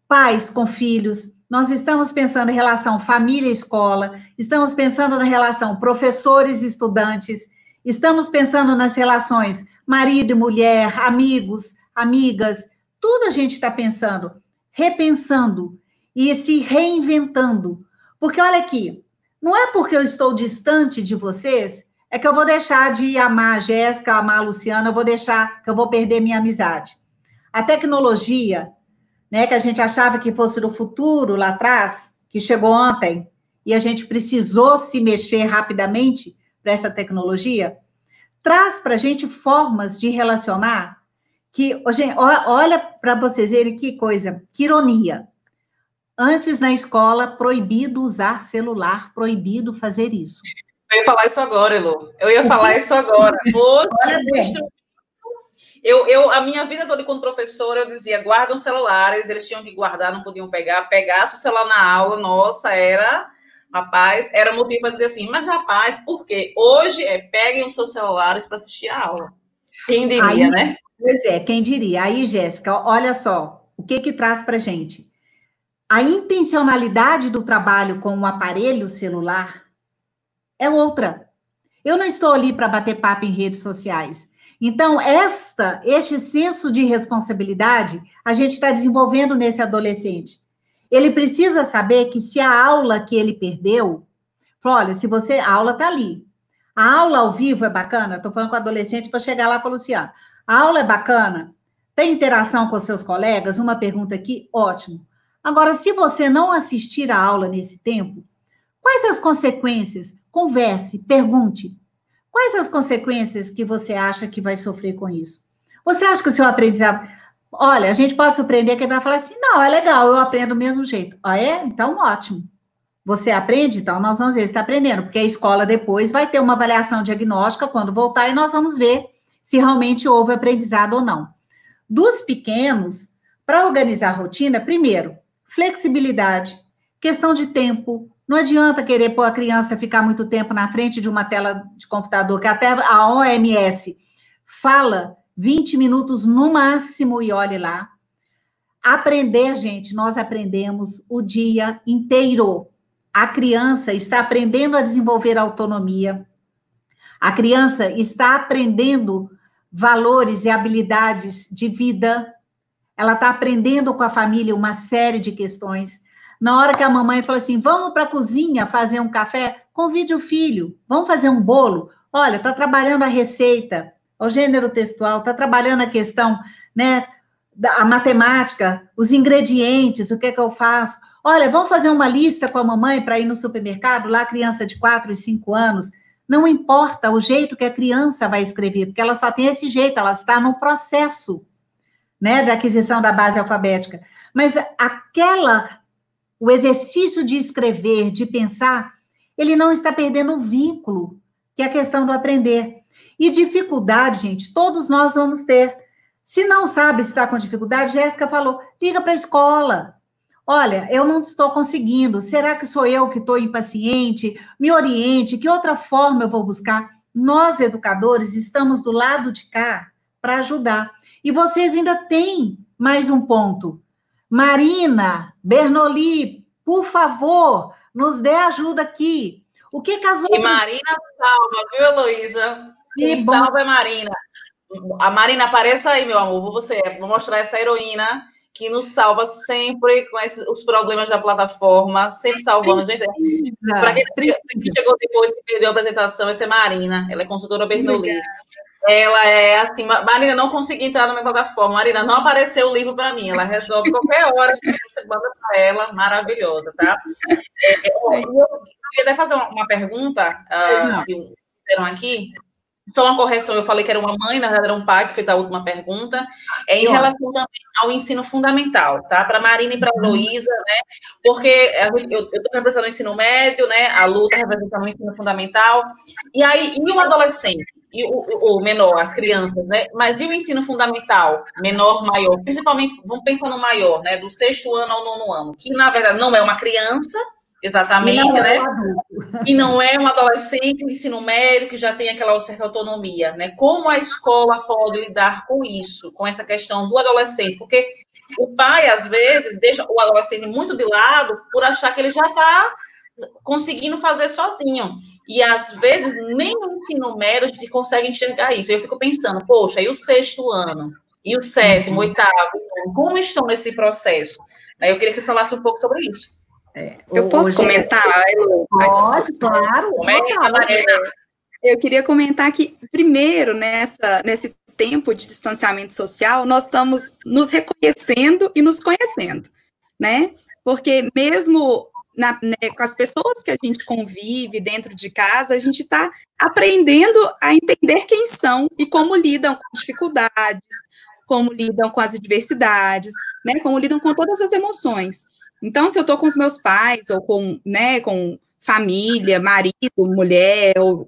pais com filhos, nós estamos pensando em relação família-escola, estamos pensando na relação professores-estudantes, estamos pensando nas relações marido e mulher, amigos, amigas, tudo a gente está pensando, repensando e se reinventando. Porque, olha aqui, não é porque eu estou distante de vocês, é que eu vou deixar de amar a Jéssica, amar a Luciana, eu vou deixar que eu vou perder minha amizade. A tecnologia, né, que a gente achava que fosse no futuro, lá atrás, que chegou ontem, e a gente precisou se mexer rapidamente para essa tecnologia, traz para a gente formas de relacionar que, gente, olha para vocês verem que coisa, que ironia. Antes, na escola, proibido usar celular, proibido fazer isso. Eu ia falar isso agora, Elô. Eu ia falar isso agora. Hoje, a minha vida toda, como professora, eu dizia, guardam celulares, eles tinham que guardar, não podiam pegar. Pegasse o celular na aula, nossa, era motivo para dizer assim, mas rapaz, por quê? Hoje peguem os seus celulares para assistir a aula. Quem diria, aí, né? Pois é, quem diria? Aí, Jéssica, olha só, o que traz para a gente? A intencionalidade do trabalho com o aparelho celular é outra. Eu não estou ali para bater papo em redes sociais. Então, este senso de responsabilidade, a gente está desenvolvendo nesse adolescente. Ele precisa saber que se a aula que ele perdeu, olha, a aula está ali. A aula ao vivo é bacana, estou falando com o adolescente para chegar lá com a Luciana. A aula é bacana, tem interação com seus colegas, uma pergunta aqui, ótimo. Agora, se você não assistir a aula nesse tempo, quais as consequências? Converse, pergunte. Quais as consequências que você acha que vai sofrer com isso? Você acha que o seu aprendizado... Olha, a gente pode surpreender que ele vai falar assim, não, é legal, eu aprendo do mesmo jeito. Ah, é? Então, ótimo. Você aprende? Então, nós vamos ver se está aprendendo, porque a escola depois vai ter uma avaliação diagnóstica quando voltar e nós vamos ver se realmente houve aprendizado ou não. Dos pequenos, para organizar a rotina, primeiro, flexibilidade, questão de tempo. Não adianta querer pôr a criança ficar muito tempo na frente de uma tela de computador, que até a OMS fala 20 minutos no máximo e olhe lá. Aprender, gente, nós aprendemos o dia inteiro. A criança está aprendendo a desenvolver autonomia. A criança está aprendendo valores e habilidades de vida. Ela está aprendendo com a família uma série de questões. Na hora que a mamãe fala assim, vamos para a cozinha fazer um café, convide o filho, vamos fazer um bolo. Olha, está trabalhando a receita, o gênero textual, está trabalhando a questão, né, a matemática, os ingredientes, o que é que eu faço. Olha, vamos fazer uma lista com a mamãe para ir no supermercado, lá criança de 4 e 5 anos. Não importa o jeito que a criança vai escrever, porque ela só tem esse jeito, ela está no processo, né, de aquisição da base alfabética. Mas o exercício de escrever, de pensar, ele não está perdendo o vínculo, que é a questão do aprender. E dificuldade, gente, todos nós vamos ter. Se não sabe se está com dificuldade, Jéssica falou, liga para a escola. Olha, eu não estou conseguindo, será que sou eu que estou impaciente? Me oriente, que outra forma eu vou buscar? Nós, educadores, estamos do lado de cá para ajudar. E vocês ainda têm mais um ponto. Marina, Bernoulli, Por favor, nos dê ajuda aqui. O que as outras... E Marina salva, viu, Heloísa? Quem salva é Marina. A Marina, apareça aí, meu amor, vou mostrar essa heroína que nos salva sempre com os problemas da plataforma, sempre salvando. Gente, para quem chegou depois e perdeu a apresentação, essa é Marina, ela é consultora Bernoulli. Ela é assim, Marina, não consegui entrar na minha plataforma, Marina, não apareceu o livro para mim, ela resolve qualquer hora que você manda para ela, maravilhosa, tá? Eu queria até fazer uma pergunta que fizeram aqui. Só uma correção, eu falei que era uma mãe, na verdade era um pai que fez a última pergunta, em relação também ao ensino fundamental, tá? Para a Marina e para a Heloísa, né? Porque eu estou representando o ensino médio, né? A Lu está representando o ensino fundamental, e aí, e o adolescente, e o menor, as crianças, né? Mas e o ensino fundamental, menor, maior? Principalmente, vamos pensar no maior, né? Do 6º ano ao 9º ano, que na verdade não é uma criança, exatamente, né? E não é um adolescente de ensino médio que já tem aquela certa autonomia, né? Como a escola pode lidar com isso, com essa questão do adolescente? Porque o pai, às vezes, deixa o adolescente muito de lado por achar que ele já está conseguindo fazer sozinho. E, às vezes, nem no ensino médio a gente consegue enxergar isso. Eu fico pensando, poxa, e o 6º ano? E o 7º, 8º? Como estão nesse processo? Eu queria que você falasse um pouco sobre isso. Eu posso comentar? Pode, claro. Eu queria comentar que, primeiro, nesse tempo de distanciamento social, nós estamos nos reconhecendo e nos conhecendo, né? Porque mesmo com as pessoas que a gente convive dentro de casa, a gente está aprendendo a entender quem são e como lidam com dificuldades, como lidam com as adversidades, né? Como lidam com todas as emoções. Então, se eu estou com os meus pais, ou com família, marido, mulher, ou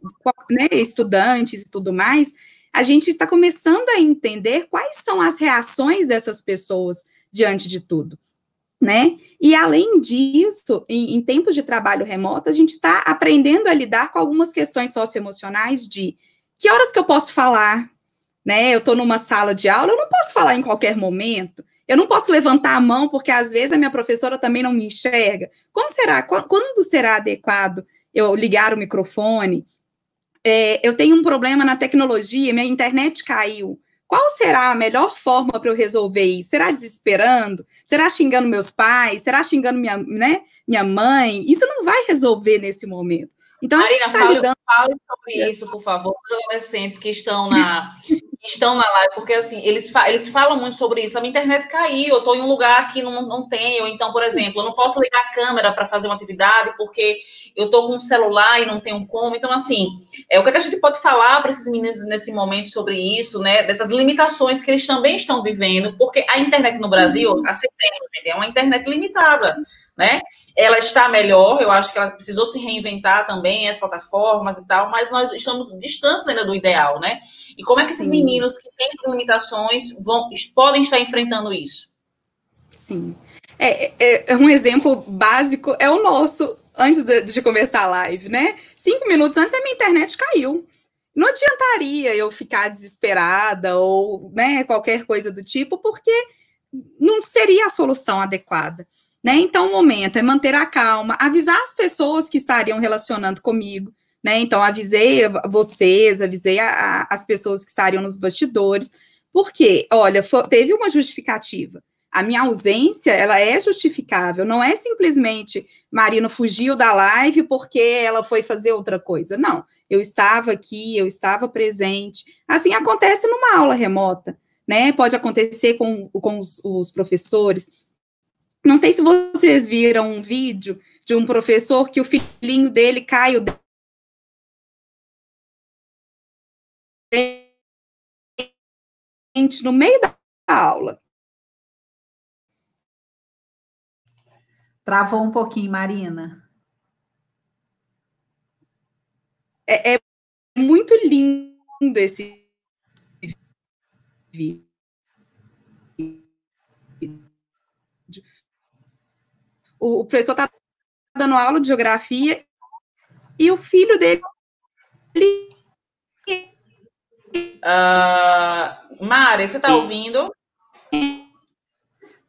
estudantes e tudo mais, a gente está começando a entender quais são as reações dessas pessoas diante de tudo, né? E, além disso, em tempos de trabalho remoto, a gente está aprendendo a lidar com algumas questões socioemocionais de que horas que eu posso falar, né? Eu estou numa sala de aula, eu não posso falar em qualquer momento. Eu não posso levantar a mão, porque às vezes a minha professora também não me enxerga. Quando será adequado eu ligar o microfone? Eu tenho um problema na tecnologia, minha internet caiu. Qual será a melhor forma para eu resolver isso? Será desesperando? Será xingando meus pais? Será xingando minha mãe? Isso não vai resolver nesse momento. Então, Marina, fale sobre isso, por favor, os adolescentes que estão na live, porque assim, eles falam muito sobre isso. A minha internet caiu, eu estou em um lugar que não tenho, então, por exemplo, eu não posso ligar a câmera para fazer uma atividade porque eu estou com um celular e não tenho como. Então, assim, o que a gente pode falar para esses meninos nesse momento sobre isso, né? Dessas limitações que eles também estão vivendo, porque a internet no Brasil, aceitemos, é uma internet limitada, né? Ela está melhor, eu acho que ela precisou se reinventar também, as plataformas e tal, mas nós estamos distantes ainda do ideal, né? E como é que esses meninos que têm essas limitações podem estar enfrentando isso? Sim. Um exemplo básico é o nosso, antes de começar a live, né? 5 minutos antes, a minha internet caiu. Não adiantaria eu ficar desesperada ou, né, qualquer coisa do tipo, porque não seria a solução adequada. Né? Então, o momento é manter a calma, avisar as pessoas que estariam relacionando comigo, né? Então, avisei vocês, avisei as pessoas que estariam nos bastidores, porque, olha, teve uma justificativa. A minha ausência, ela é justificável, não é simplesmente Marina fugiu da live porque ela foi fazer outra coisa. Não, eu estava aqui, eu estava presente. Assim acontece numa aula remota, né? Pode acontecer com os professores. Não sei se vocês viram um vídeo de um professor que o filhinho dele cai o dente no meio da aula. Travou um pouquinho, Marina. É muito lindo esse vídeo. O professor está dando aula de geografia e o filho dele... Mari, você está ouvindo?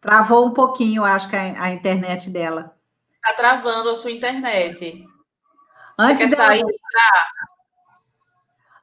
Travou um pouquinho, acho que a internet dela. está travando a sua internet. Antes Você quer sair?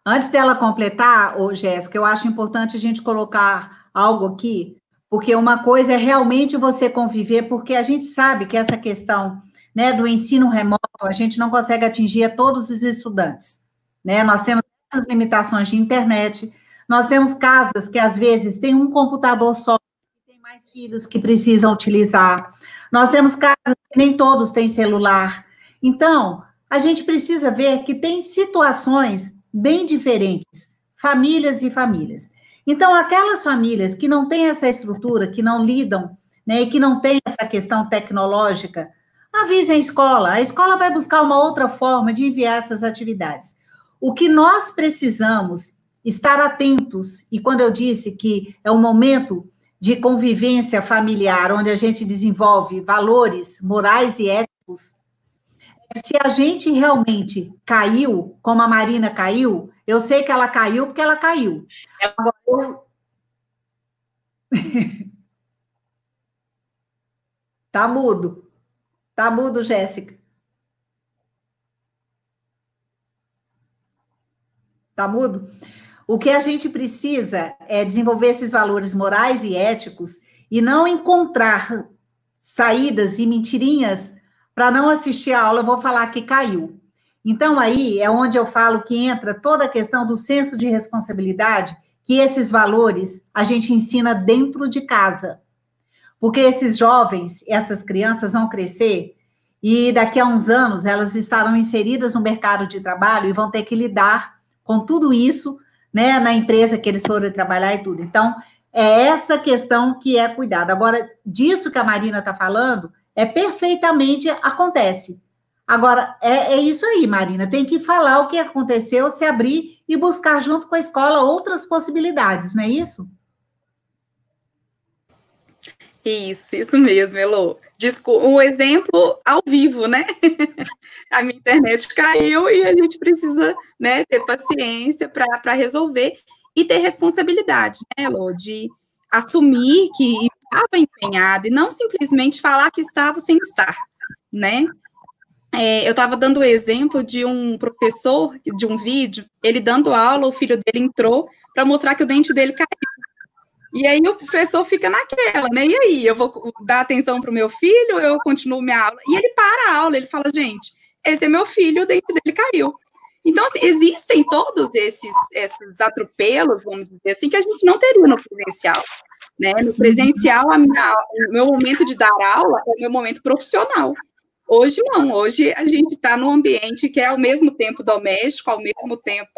Antes dela completar, Jéssica, eu acho importante a gente colocar algo aqui, porque uma coisa é realmente você conviver, porque a gente sabe que essa questão, né, do ensino remoto, a gente não consegue atingir a todos os estudantes, né? Nós temos essas limitações de internet, nós temos casas que, às vezes, tem um computador só, tem mais filhos que precisam utilizar, nós temos casas que nem todos têm celular. Então, a gente precisa ver que tem situações bem diferentes, famílias e famílias. Então, aquelas famílias que não têm essa estrutura, que não lidam, né, e que não têm essa questão tecnológica, avisem a escola vai buscar uma outra forma de enviar essas atividades. O que nós precisamos estar atentos, e quando eu disse que é um momento de convivência familiar, onde a gente desenvolve valores morais e éticos, se a gente realmente caiu, como a Marina caiu, eu sei que ela caiu porque ela caiu. Agora, tá mudo, Jéssica. Tá mudo? O que a gente precisa é desenvolver esses valores morais e éticos e não encontrar saídas e mentirinhas para não assistir a aula, eu vou falar que caiu. Então, aí é onde eu falo que entra toda a questão do senso de responsabilidade, que esses valores a gente ensina dentro de casa. Porque esses jovens, essas crianças vão crescer e daqui a uns anos elas estarão inseridas no mercado de trabalho e vão ter que lidar com tudo isso, né, na empresa que eles foram trabalhar e tudo. Então, é essa questão que é cuidado. Agora, disso que a Marina está falando, perfeitamente acontece. Agora, é isso aí, Marina, tem que falar o que aconteceu, se abrir e buscar junto com a escola outras possibilidades, não é isso? Isso mesmo, Elô. Um exemplo ao vivo, né? A minha internet caiu e a gente precisa, né, ter paciência para resolver e ter responsabilidade, né, Elô, de assumir que estava empenhado e não simplesmente falar que estava sem estar, né? Eu estava dando o exemplo de um professor, de um vídeo, ele dando aula, o filho dele entrou para mostrar que o dente dele caiu. E aí o professor fica naquela, né? E aí, eu vou dar atenção para o meu filho ou eu continuo minha aula? E ele para a aula, ele fala, gente, esse é meu filho, o dente dele caiu. Então, assim, existem todos esses atropelos, vamos dizer assim, que a gente não teria no presencial. Né? No presencial, o meu momento de dar aula é o meu momento profissional. Hoje não, hoje a gente está num ambiente que é ao mesmo tempo doméstico, ao mesmo tempo,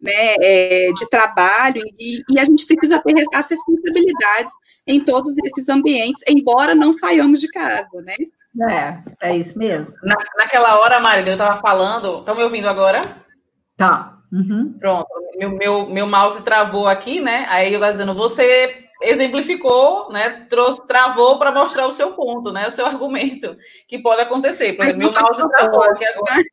né, de trabalho, e a gente precisa ter as responsabilidades em todos esses ambientes, embora não saiamos de casa, né? É isso mesmo. Naquela hora, Marília, eu estava falando, estão me ouvindo agora? Tá. Uhum. Pronto, meu mouse travou aqui, né? Aí eu estava dizendo, você exemplificou, né? Travou para mostrar o seu ponto, né? O seu argumento, que pode acontecer. Por exemplo, meu mouse travou aqui agora.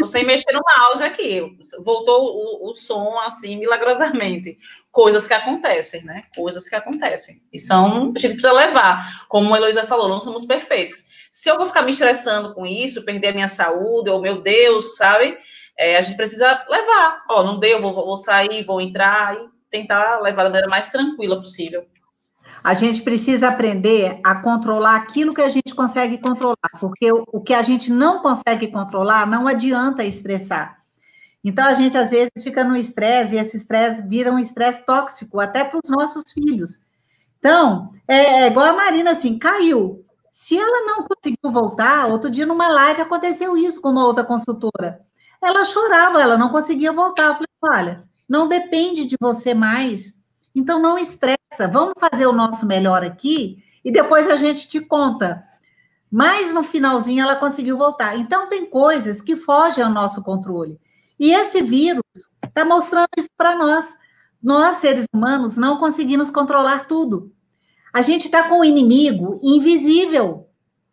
Sem mexer no mouse aqui. Voltou o som, assim, milagrosamente. Coisas que acontecem, né? Coisas que acontecem. E a gente precisa levar. Como a Heloísa falou, não somos perfeitos. Se eu vou ficar me estressando com isso, perder a minha saúde, ou meu Deus, sabe? A gente precisa levar. Não deu, vou sair, vou entrar e tentar levar da maneira mais tranquila possível. A gente precisa aprender a controlar aquilo que a gente consegue controlar, porque o que a gente não consegue controlar, não adianta estressar. Então, a gente, às vezes, fica no estresse, e esse estresse vira um estresse tóxico, até para os nossos filhos. Então, é igual a Marina, assim, caiu. Se ela não conseguiu voltar, outro dia numa live aconteceu isso com uma outra consultora. Ela chorava, ela não conseguia voltar. Eu falei, olha, não depende de você mais, então não estressa, vamos fazer o nosso melhor aqui e depois a gente te conta. Mas no finalzinho ela conseguiu voltar. Então tem coisas que fogem ao nosso controle. E esse vírus está mostrando isso para nós. Nós, seres humanos, não conseguimos controlar tudo. A gente está com um inimigo invisível.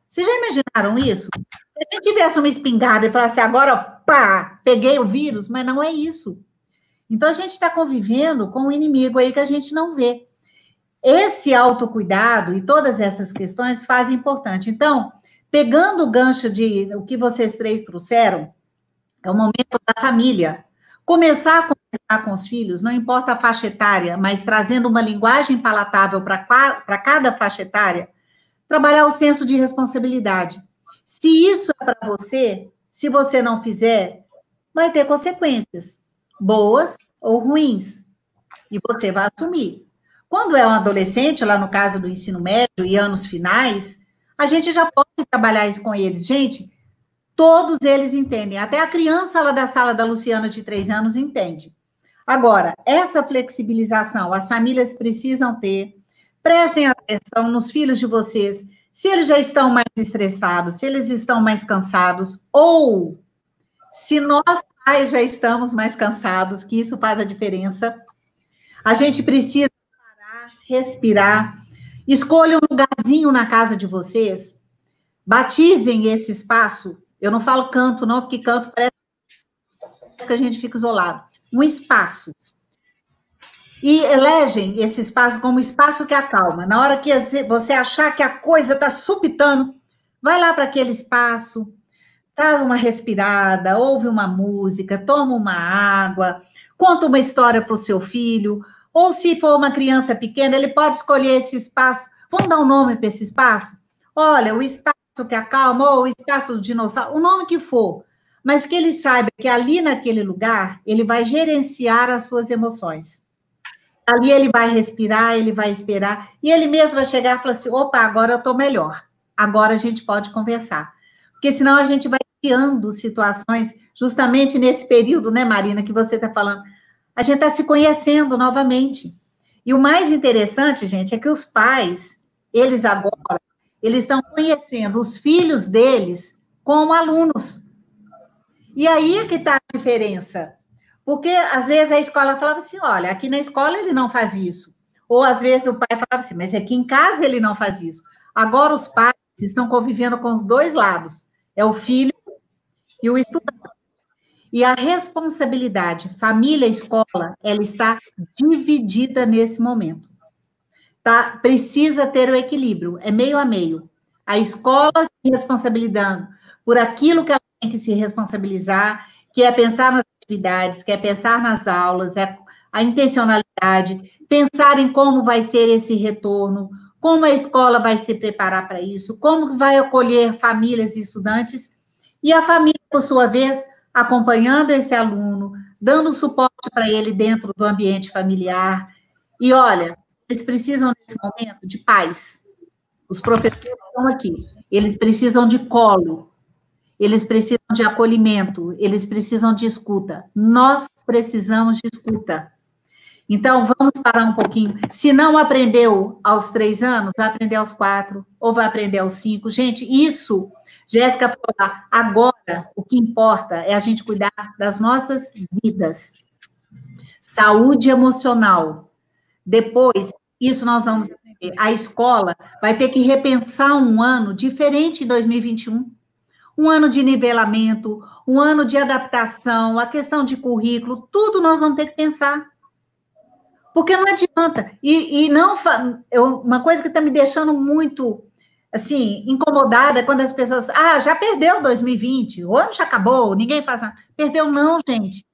Vocês já imaginaram isso? Se a gente tivesse uma espingarda e falasse, agora, pá, peguei o vírus, mas não é isso. Então, a gente está convivendo com um inimigo aí que a gente não vê. Esse autocuidado e todas essas questões fazem importante. Então, pegando o gancho de o que vocês três trouxeram, é o momento da família. Começar a conversar com os filhos, não importa a faixa etária, mas trazendo uma linguagem palatável para cada faixa etária, trabalhar o senso de responsabilidade. Se isso é para você, se você não fizer, vai ter consequências, boas ou ruins, e você vai assumir. Quando é um adolescente, lá no caso do ensino médio e anos finais, a gente já pode trabalhar isso com eles. Gente, todos eles entendem, até a criança lá da sala da Luciana de 3 anos entende. Agora, essa flexibilização, as famílias precisam ter, prestem atenção nos filhos de vocês, se eles já estão mais estressados, se eles estão mais cansados, ou se nós pais já estamos mais cansados, que isso faz a diferença. A gente precisa parar, respirar, escolha um lugarzinho na casa de vocês, batizem esse espaço. Eu não falo canto, não, porque canto parece que a gente fica isolado. Um espaço. E elegem esse espaço como espaço que acalma. Na hora que você achar que a coisa está supitando, vai lá para aquele espaço, dá uma respirada, ouve uma música, toma uma água, conta uma história para o seu filho, ou se for uma criança pequena, ele pode escolher esse espaço. Vamos dar um nome para esse espaço? Olha, o espaço que acalma, ou o espaço do dinossauro, o nome que for, mas que ele saiba que ali naquele lugar, ele vai gerenciar as suas emoções. Ali ele vai respirar, ele vai esperar, e ele mesmo vai chegar e falar assim, opa, agora eu estou melhor, agora a gente pode conversar. Porque senão a gente vai criando situações, justamente nesse período, né, Marina, que você está falando, a gente está se conhecendo novamente. E o mais interessante, gente, é que os pais, eles agora, eles estão conhecendo os filhos deles como alunos. E aí é que está a diferença. Porque, às vezes, a escola falava assim, olha, aqui na escola ele não faz isso. Ou, às vezes, o pai falava assim, mas aqui em casa ele não faz isso. Agora, os pais estão convivendo com os dois lados. É o filho e o estudante. E a responsabilidade, família, escola, ela está dividida nesse momento. Tá? Precisa ter o equilíbrio, é meio a meio. A escola se responsabilizando por aquilo que ela tem que se responsabilizar, que é pensar nas atividades, que é pensar nas aulas, é a intencionalidade, pensar em como vai ser esse retorno, como a escola vai se preparar para isso, como vai acolher famílias e estudantes, e a família, por sua vez, acompanhando esse aluno, dando suporte para ele dentro do ambiente familiar. E, olha, eles precisam, nesse momento, de paz. Os professores estão aqui. Eles precisam de colo. Eles precisam de acolhimento. Eles precisam de escuta. Nós precisamos de escuta. Então, vamos parar um pouquinho. Se não aprendeu aos 3 anos, vai aprender aos 4, ou vai aprender aos 5. Gente, isso, Jéssica falou, agora, o que importa é a gente cuidar das nossas vidas. Saúde emocional. Depois, isso nós vamos aprender. A escola vai ter que repensar um ano diferente em 2021. Um ano de nivelamento, um ano de adaptação, a questão de currículo, tudo nós vamos ter que pensar. Porque não adianta. E não, uma coisa que está me deixando muito, assim, incomodada é quando as pessoas, já perdeu 2020, o ano já acabou, ninguém faz nada. Perdeu não, gente.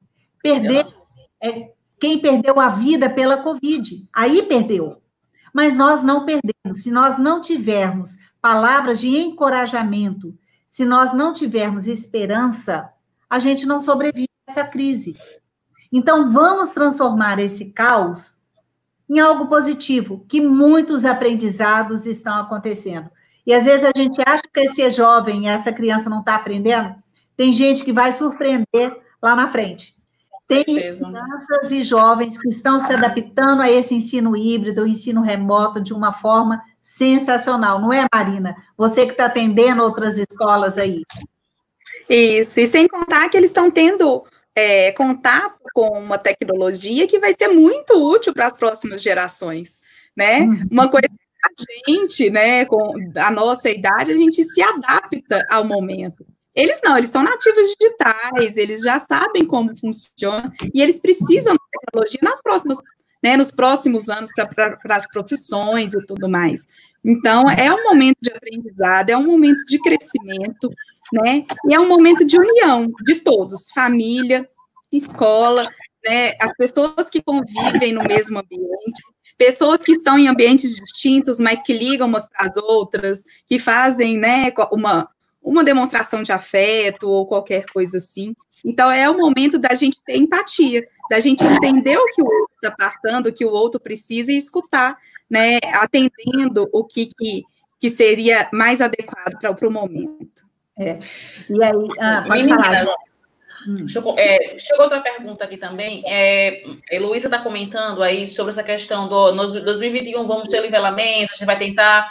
Perdeu é quem perdeu a vida pela Covid. Aí perdeu. Mas nós não perdemos. Se nós não tivermos palavras de encorajamento, se nós não tivermos esperança, a gente não sobrevive a essa crise. Então, vamos transformar esse caos em algo positivo, que muitos aprendizados estão acontecendo. E, às vezes, a gente acha que esse jovem, essa criança não está aprendendo, tem gente que vai surpreender lá na frente. Tem crianças e jovens que estão se adaptando a esse ensino híbrido, ensino remoto, de uma forma sensacional. Não é, Marina? Você que está atendendo outras escolas aí. Isso, e sem contar que eles estão tendo contato com uma tecnologia que vai ser muito útil para as próximas gerações, né? Uma coisa que a gente, né, com a nossa idade, a gente se adapta ao momento. Eles não, eles são nativos digitais, eles já sabem como funciona, e eles precisam da tecnologia nas próximas né, nos próximos anos para as profissões e tudo mais. Então, é um momento de aprendizado, é um momento de crescimento, né, e é um momento de união de todos, família, escola, né, as pessoas que convivem no mesmo ambiente, pessoas que estão em ambientes distintos, mas que ligam umas para as outras, que fazem, né, uma demonstração de afeto ou qualquer coisa assim. Então, é o momento da gente ter empatia, da gente entender o que o outro está passando, o que o outro precisa e escutar, né, atendendo o que seria mais adequado para o momento. E aí, pode Meninas, falar. Chegou outra pergunta aqui também. A Heloísa está comentando aí sobre essa questão do 2021 vamos ter nivelamento, a gente vai tentar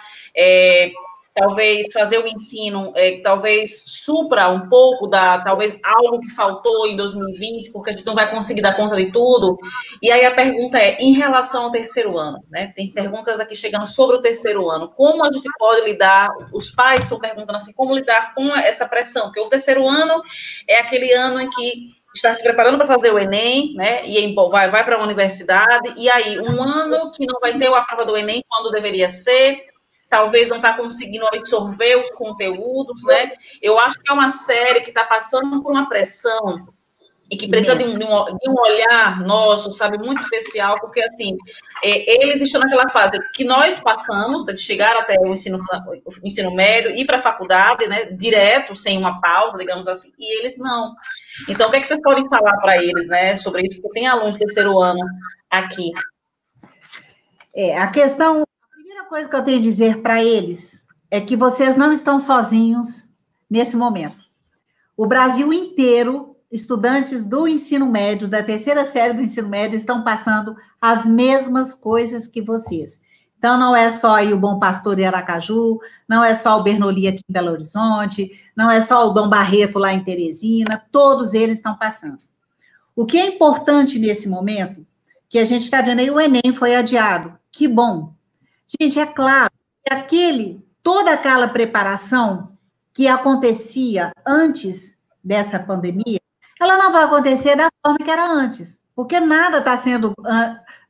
talvez fazer o ensino, talvez supra um pouco talvez algo que faltou em 2020, porque a gente não vai conseguir dar conta de tudo. E aí a pergunta em relação ao terceiro ano, né? Tem perguntas aqui chegando sobre o terceiro ano. Como a gente pode lidar, os pais estão perguntando assim, como lidar com essa pressão? Porque o terceiro ano é aquele ano em que está se preparando para fazer o Enem, né? E vai para a universidade, e aí um ano que não vai ter a prova do Enem quando deveria ser, talvez não está conseguindo absorver os conteúdos, né? Eu acho que é uma série que está passando por uma pressão e que precisa de um olhar nosso, sabe, muito especial, porque, assim, eles estão naquela fase que nós passamos, de chegar até o ensino médio, ir para a faculdade, né, direto, sem uma pausa, digamos assim, e eles não. Então, o que é que vocês podem falar para eles, né, sobre isso? Porque tem alunos de terceiro ano aqui. A primeira coisa que eu tenho a dizer para eles é que vocês não estão sozinhos nesse momento. O Brasil inteiro, estudantes do ensino médio, da terceira série do ensino médio, estão passando as mesmas coisas que vocês. Então, não é só aí o Bom Pastor em Aracaju, não é só o Bernoulli aqui em Belo Horizonte, não é só o Dom Barreto lá em Teresina, todos eles estão passando. O que é importante nesse momento, que a gente está vendo aí, o Enem foi adiado. Que bom. Gente, é claro que toda aquela preparação que acontecia antes dessa pandemia, ela não vai acontecer da forma que era antes, porque nada está sendo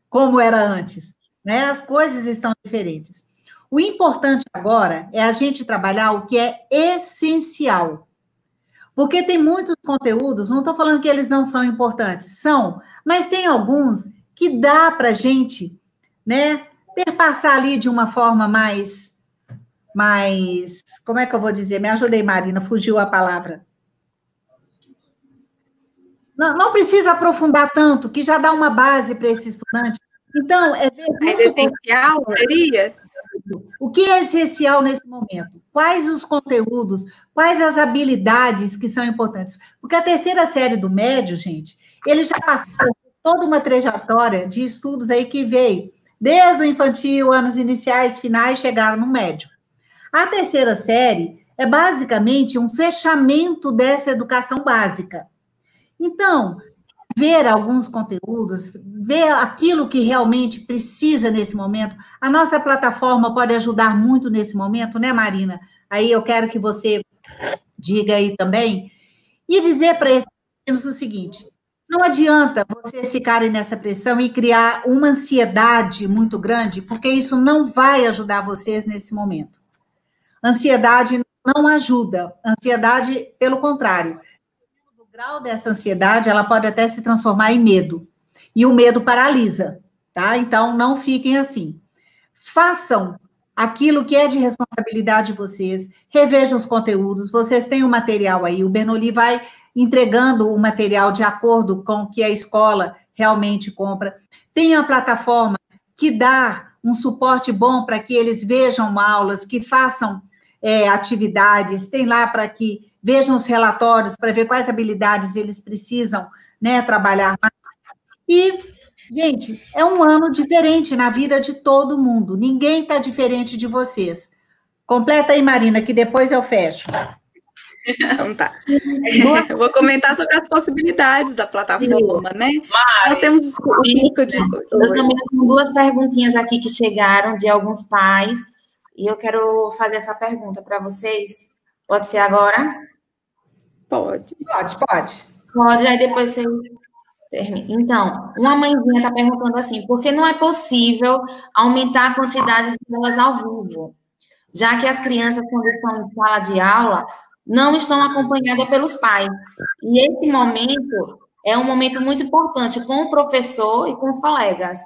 como era antes, né? As coisas estão diferentes. O importante agora é a gente trabalhar o que é essencial, porque tem muitos conteúdos, não estou falando que eles não são importantes, são, mas tem alguns que dá para a gente, né, perpassar ali de uma forma mais, como é que eu vou dizer? Me ajudei, Marina, fugiu a palavra. Não precisa aprofundar tanto, que já dá uma base para esse estudante. Então, mais essencial seria? O que é essencial nesse momento? Quais os conteúdos, quais as habilidades que são importantes? Porque a terceira série do médio, gente, eles já passaram toda uma trajetória de estudos aí que veio desde o infantil, anos iniciais, finais, chegaram no médio. A terceira série é basicamente um fechamento dessa educação básica. Então, ver alguns conteúdos, ver aquilo que realmente precisa nesse momento, a nossa plataforma pode ajudar muito nesse momento, né, Marina? Aí eu quero que você diga aí também, e dizer para esses meninos o seguinte: não adianta vocês ficarem nessa pressão e criar uma ansiedade muito grande, porque isso não vai ajudar vocês nesse momento. Ansiedade não ajuda, ansiedade, pelo contrário. O grau dessa ansiedade, ela pode até se transformar em medo, e o medo paralisa, tá? Então, não fiquem assim. Façam aquilo que é de responsabilidade de vocês, revejam os conteúdos, vocês têm o material aí, o Bernoulli vai entregando o material de acordo com o que a escola realmente compra. Tem a plataforma que dá um suporte bom para que eles vejam aulas, que façam atividades, tem lá para que vejam os relatórios, para ver quais habilidades eles precisam, né, trabalhar mais. E, gente, é um ano diferente na vida de todo mundo, ninguém está diferente de vocês. Completa aí, Marina, que depois eu fecho. Então tá. Eu vou comentar sobre as possibilidades da plataforma, né? Nós temos o pico de... Eu também tenho duas perguntinhas aqui que chegaram de alguns pais, e eu quero fazer essa pergunta para vocês. Pode ser agora? Pode. Pode. Pode, aí depois vocês Então, uma mãezinha está perguntando assim, por que não é possível aumentar a quantidade de aulas ao vivo? Já que as crianças, quando estão em sala de aula, não estão acompanhadas pelos pais. E esse momento é um momento muito importante com o professor e com os colegas.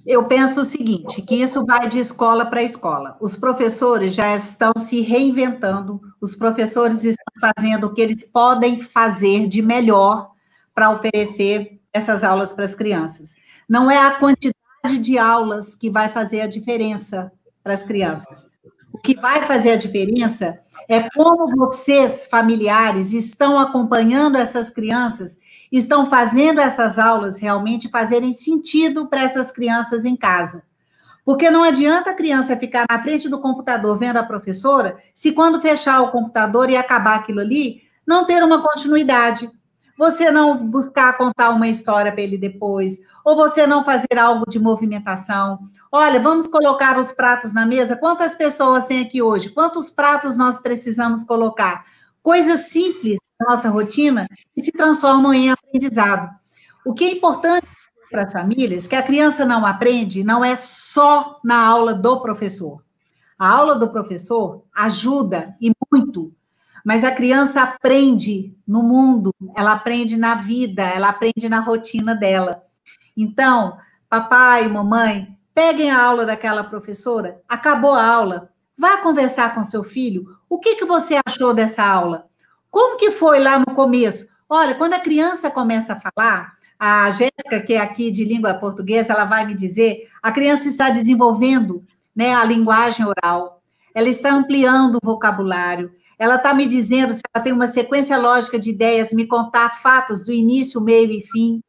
Eu penso o seguinte, que isso vai de escola para escola. Os professores já estão se reinventando, os professores estão fazendo o que eles podem fazer de melhor para oferecer essas aulas para as crianças. Não é a quantidade de aulas que vai fazer a diferença para as crianças. O que vai fazer a diferença é como vocês, familiares, estão acompanhando essas crianças, estão fazendo essas aulas realmente fazerem sentido para essas crianças em casa. Porque não adianta a criança ficar na frente do computador vendo a professora, se quando fechar o computador e acabar aquilo ali, não ter uma continuidade. Você não buscar contar uma história para ele depois, ou você não fazer algo de movimentação. Olha, vamos colocar os pratos na mesa. Quantas pessoas tem aqui hoje? Quantos pratos nós precisamos colocar? Coisas simples da nossa rotina que se transformam em aprendizado. O que é importante para as famílias, que a criança não aprende, não é só na aula do professor. A aula do professor ajuda e muito, mas a criança aprende no mundo, ela aprende na vida, ela aprende na rotina dela. Então, papai, mamãe, peguem a aula daquela professora, acabou a aula, vá conversar com seu filho, o que você achou dessa aula? Como que foi lá no começo? Olha, quando a criança começa a falar, a Jéssica, que é aqui de língua portuguesa, ela vai me dizer, a criança está desenvolvendo, né, a linguagem oral, ela está ampliando o vocabulário, ela está me dizendo se ela tem uma sequência lógica de ideias, me contar fatos do início, meio e fim.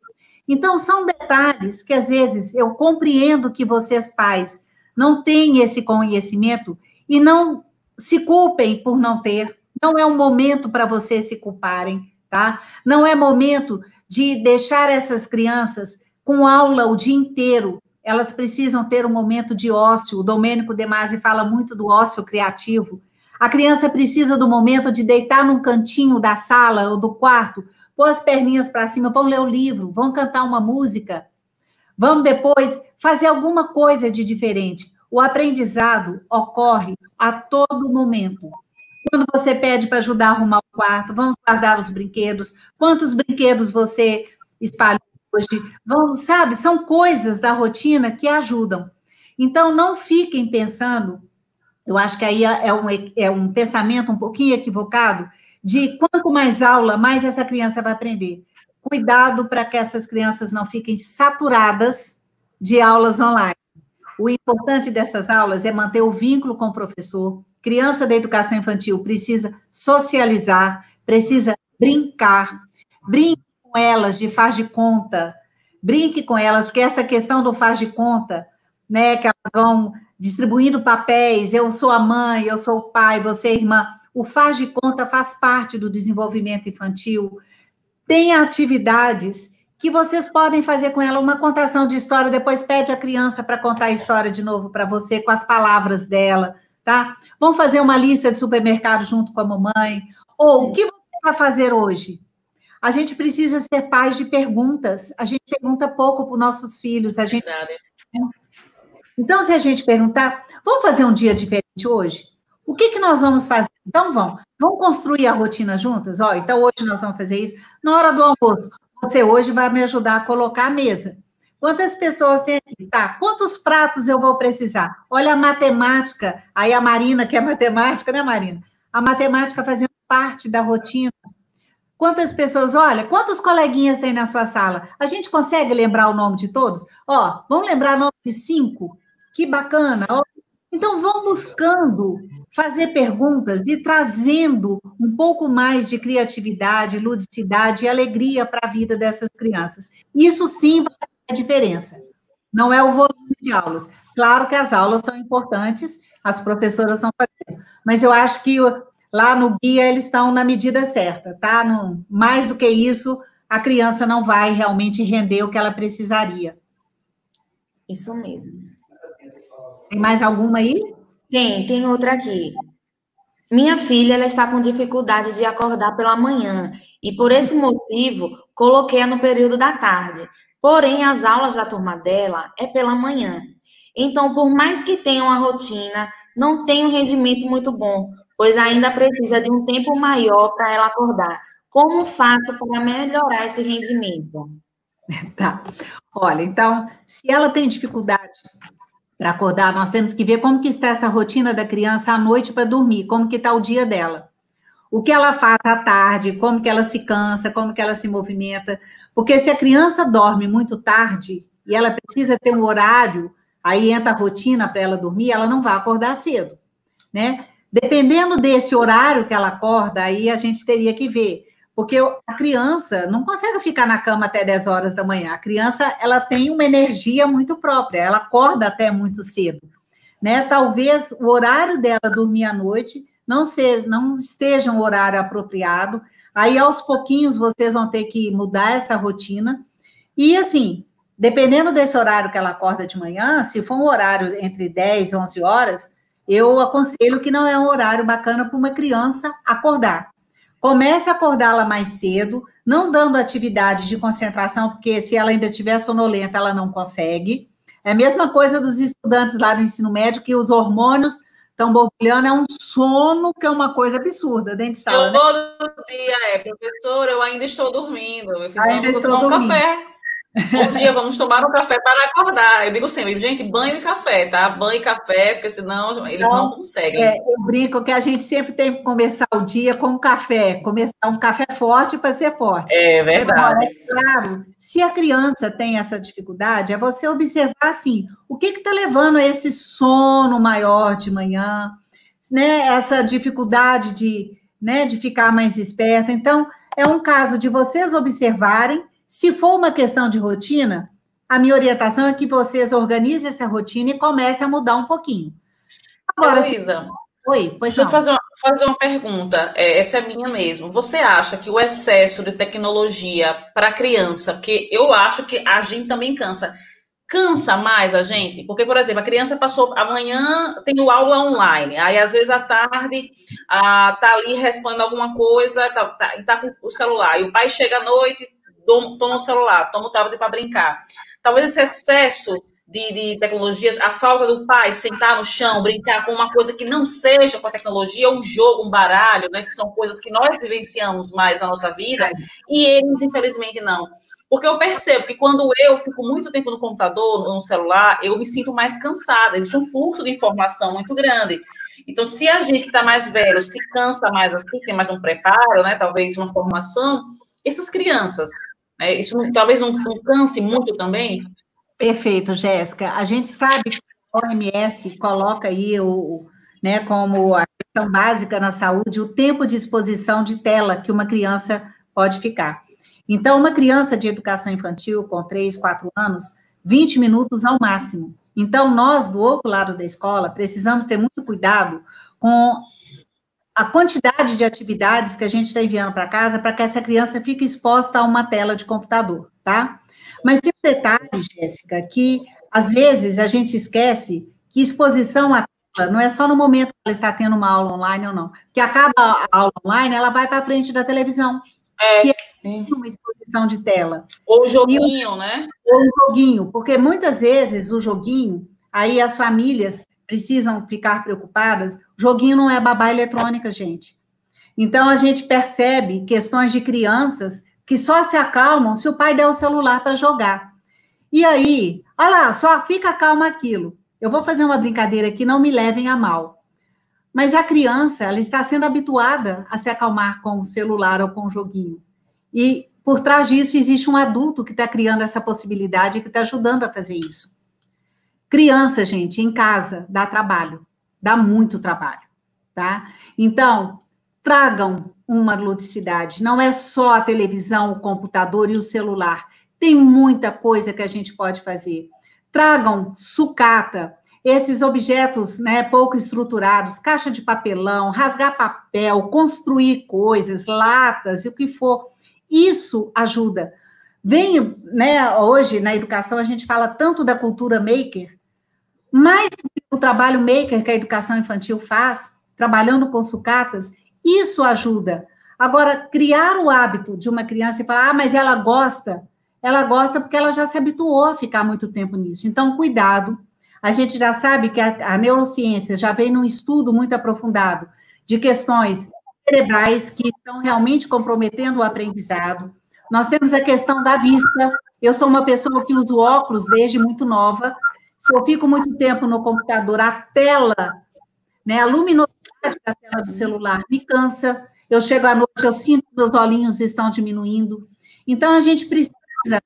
Então, são detalhes que, às vezes, eu compreendo que vocês, pais, não têm esse conhecimento e não se culpem por não ter. Não é um momento para vocês se culparem, tá? Não é momento de deixar essas crianças com aula o dia inteiro. Elas precisam ter um momento de ócio. O Domênico De Masi fala muito do ócio criativo. A criança precisa do momento de deitar num cantinho da sala ou do quarto, pôr as perninhas para cima, vão ler o livro, vão cantar uma música, vão depois fazer alguma coisa de diferente. O aprendizado ocorre a todo momento. Quando você pede para ajudar a arrumar o quarto, vamos guardar os brinquedos, quantos brinquedos você espalhou hoje, sabe? São coisas da rotina que ajudam. Então, não fiquem pensando, eu acho que aí é um pensamento um pouquinho equivocado, de quanto mais aula, mais essa criança vai aprender. Cuidado para que essas crianças não fiquem saturadas de aulas online. O importante dessas aulas é manter o vínculo com o professor. Criança da educação infantil precisa socializar, precisa brincar. Brinque com elas de faz de conta. Brinque com elas, porque essa questão do faz de conta, né, que elas vão distribuindo papéis, eu sou a mãe, eu sou o pai, você é a irmã. O faz de conta faz parte do desenvolvimento infantil. Tem atividades que vocês podem fazer com ela, uma contação de história, depois pede a criança para contar a história de novo para você, com as palavras dela, tá? Vamos fazer uma lista de supermercado junto com a mamãe. Ou, o que você vai fazer hoje? A gente precisa ser pais de perguntas. A gente pergunta pouco para os nossos filhos. Então, se a gente perguntar, vamos fazer um dia diferente hoje? O que nós vamos fazer? Então, vamos construir a rotina juntas? Ó, então, hoje nós vamos fazer isso. Na hora do almoço, você hoje vai me ajudar a colocar a mesa. Quantas pessoas tem aqui? Tá, quantos pratos eu vou precisar? Olha a matemática. Aí a Marina, que é matemática, né, Marina? A matemática fazendo parte da rotina. Quantas pessoas, olha, quantos coleguinhas tem na sua sala? A gente consegue lembrar o nome de todos? Ó, vamos lembrar o nome de 5? Que bacana. Ó. Então, vão buscando fazer perguntas e trazendo um pouco mais de criatividade, ludicidade e alegria para a vida dessas crianças. Isso sim vai fazer a diferença. Não é o volume de aulas. Claro que as aulas são importantes, as professoras estão fazendo, mas eu acho que lá no guia eles estão na medida certa, tá? Mais do que isso, a criança não vai realmente render o que ela precisaria. Isso mesmo. Tem mais alguma aí? Tem outra aqui. Minha filha, ela está com dificuldade de acordar pela manhã e, por esse motivo, coloquei-a no período da tarde. Porém, as aulas da turma dela é pela manhã. Então, por mais que tenha uma rotina, não tem um rendimento muito bom, pois ainda precisa de um tempo maior para ela acordar. Como faço para melhorar esse rendimento? Tá. Olha, então, se ela tem dificuldade para acordar, nós temos que ver como que está essa rotina da criança à noite para dormir, como que está o dia dela. O que ela faz à tarde, como que ela se cansa, como que ela se movimenta. Porque se a criança dorme muito tarde e ela precisa ter um horário, aí entra a rotina para ela dormir, ela não vai acordar cedo, né? Dependendo desse horário que ela acorda, aí a gente teria que ver. Porque a criança não consegue ficar na cama até 10 horas da manhã. A criança, ela tem uma energia muito própria, ela acorda até muito cedo, né? Talvez o horário dela dormir à noite não esteja um horário apropriado. Aí, aos pouquinhos, vocês vão ter que mudar essa rotina. E, assim, dependendo desse horário que ela acorda de manhã, se for um horário entre 10 e 11 horas, eu aconselho que não é um horário bacana para uma criança acordar. Comece a acordá-la mais cedo, não dando atividade de concentração, porque se ela ainda estiver sonolenta, ela não consegue. É a mesma coisa dos estudantes lá no ensino médio, que os hormônios estão borbulhando, é um sono que é uma coisa absurda dentro de sala, né? Todo dia professor, eu ainda estou dormindo. Eu fiz, Ainda vamos estou tomar um dormindo. café. Bom dia, vamos tomar um café para acordar. Eu digo sempre, gente, banho e café, tá? Banho e café, porque senão eles não conseguem. Eu brinco que a gente sempre tem que começar o dia com um café, começar um café forte para ser forte. É verdade. Agora, é claro, se a criança tem essa dificuldade, é você observar, assim, o que está levando a esse sono maior de manhã, né? Essa dificuldade de ficar mais esperta. Então, é um caso de vocês observarem. Se for uma questão de rotina, a minha orientação é que vocês organizem essa rotina e comecem a mudar um pouquinho. Agora, Luísa, oi, pois deixa eu não. fazer uma pergunta. Essa é minha mesmo. Você acha que o excesso de tecnologia para a criança, porque eu acho que a gente também cansa mais a gente? Porque, por exemplo, a criança passou amanhã, tem aula online, aí às vezes à tarde tá ali respondendo alguma coisa, tá com o celular, e o pai chega à noite, toma o celular, toma o tablet para brincar. Talvez esse excesso de tecnologias, a falta do pai sentar no chão, brincar com uma coisa que não seja com a tecnologia, um jogo, um baralho, né, que são coisas que nós vivenciamos mais na nossa vida, e eles, infelizmente, não. Porque eu percebo que quando eu fico muito tempo no computador, no celular, eu me sinto mais cansada, existe um fluxo de informação muito grande. Então, se a gente que está mais velho se cansa mais assim, tem mais um preparo, né, talvez uma formação, essas crianças, né, isso talvez não canse muito também? Perfeito, Jéssica. A gente sabe que a OMS coloca aí né, como a questão básica na saúde, o tempo de exposição de tela que uma criança pode ficar. Então, uma criança de educação infantil com 3, 4 anos, 20 minutos ao máximo. Então, nós, do outro lado da escola, precisamos ter muito cuidado com a quantidade de atividades que a gente está enviando para casa para que essa criança fique exposta a uma tela de computador, tá? Mas tem um detalhe, Jéssica, que às vezes a gente esquece que exposição à tela não é só no momento que ela está tendo uma aula online ou não. Porque acaba a aula online, ela vai para a frente da televisão. Que é uma exposição de tela. Ou joguinho, né? Ou um joguinho, porque muitas vezes o joguinho, aí as famílias precisam ficar preocupadas, joguinho não é babá eletrônica, gente. Então, a gente percebe questões de crianças que só se acalmam se o pai der o celular para jogar. E aí, olha lá, só fica calma aquilo. Eu vou fazer uma brincadeira aqui, não me levem a mal. Mas a criança, ela está sendo habituada a se acalmar com o celular ou com o joguinho. E, por trás disso, existe um adulto que está criando essa possibilidade e que está ajudando a fazer isso. Criança, gente, em casa, dá trabalho. Dá muito trabalho, tá? Então, tragam uma ludicidade. Não é só a televisão, o computador e o celular. Tem muita coisa que a gente pode fazer. Tragam sucata, esses objetos, né, pouco estruturados, caixa de papelão, rasgar papel, construir coisas, latas e o que for. Isso ajuda. Vem, né, hoje na educação a gente fala tanto da cultura maker, mas o trabalho maker que a educação infantil faz trabalhando com sucatas, isso ajuda. Agora, criar o hábito de uma criança e falar, mas ela gosta porque ela já se habituou a ficar muito tempo nisso. Então, cuidado. A gente já sabe que a neurociência já vem num estudo muito aprofundado de questões cerebrais que estão realmente comprometendo o aprendizado. Nós temos a questão da vista. Eu sou uma pessoa que uso óculos desde muito nova. Se eu fico muito tempo no computador, a tela, né, a luminosidade da tela do celular me cansa. Eu chego à noite, eu sinto que meus olhinhos estão diminuindo. Então, a gente precisa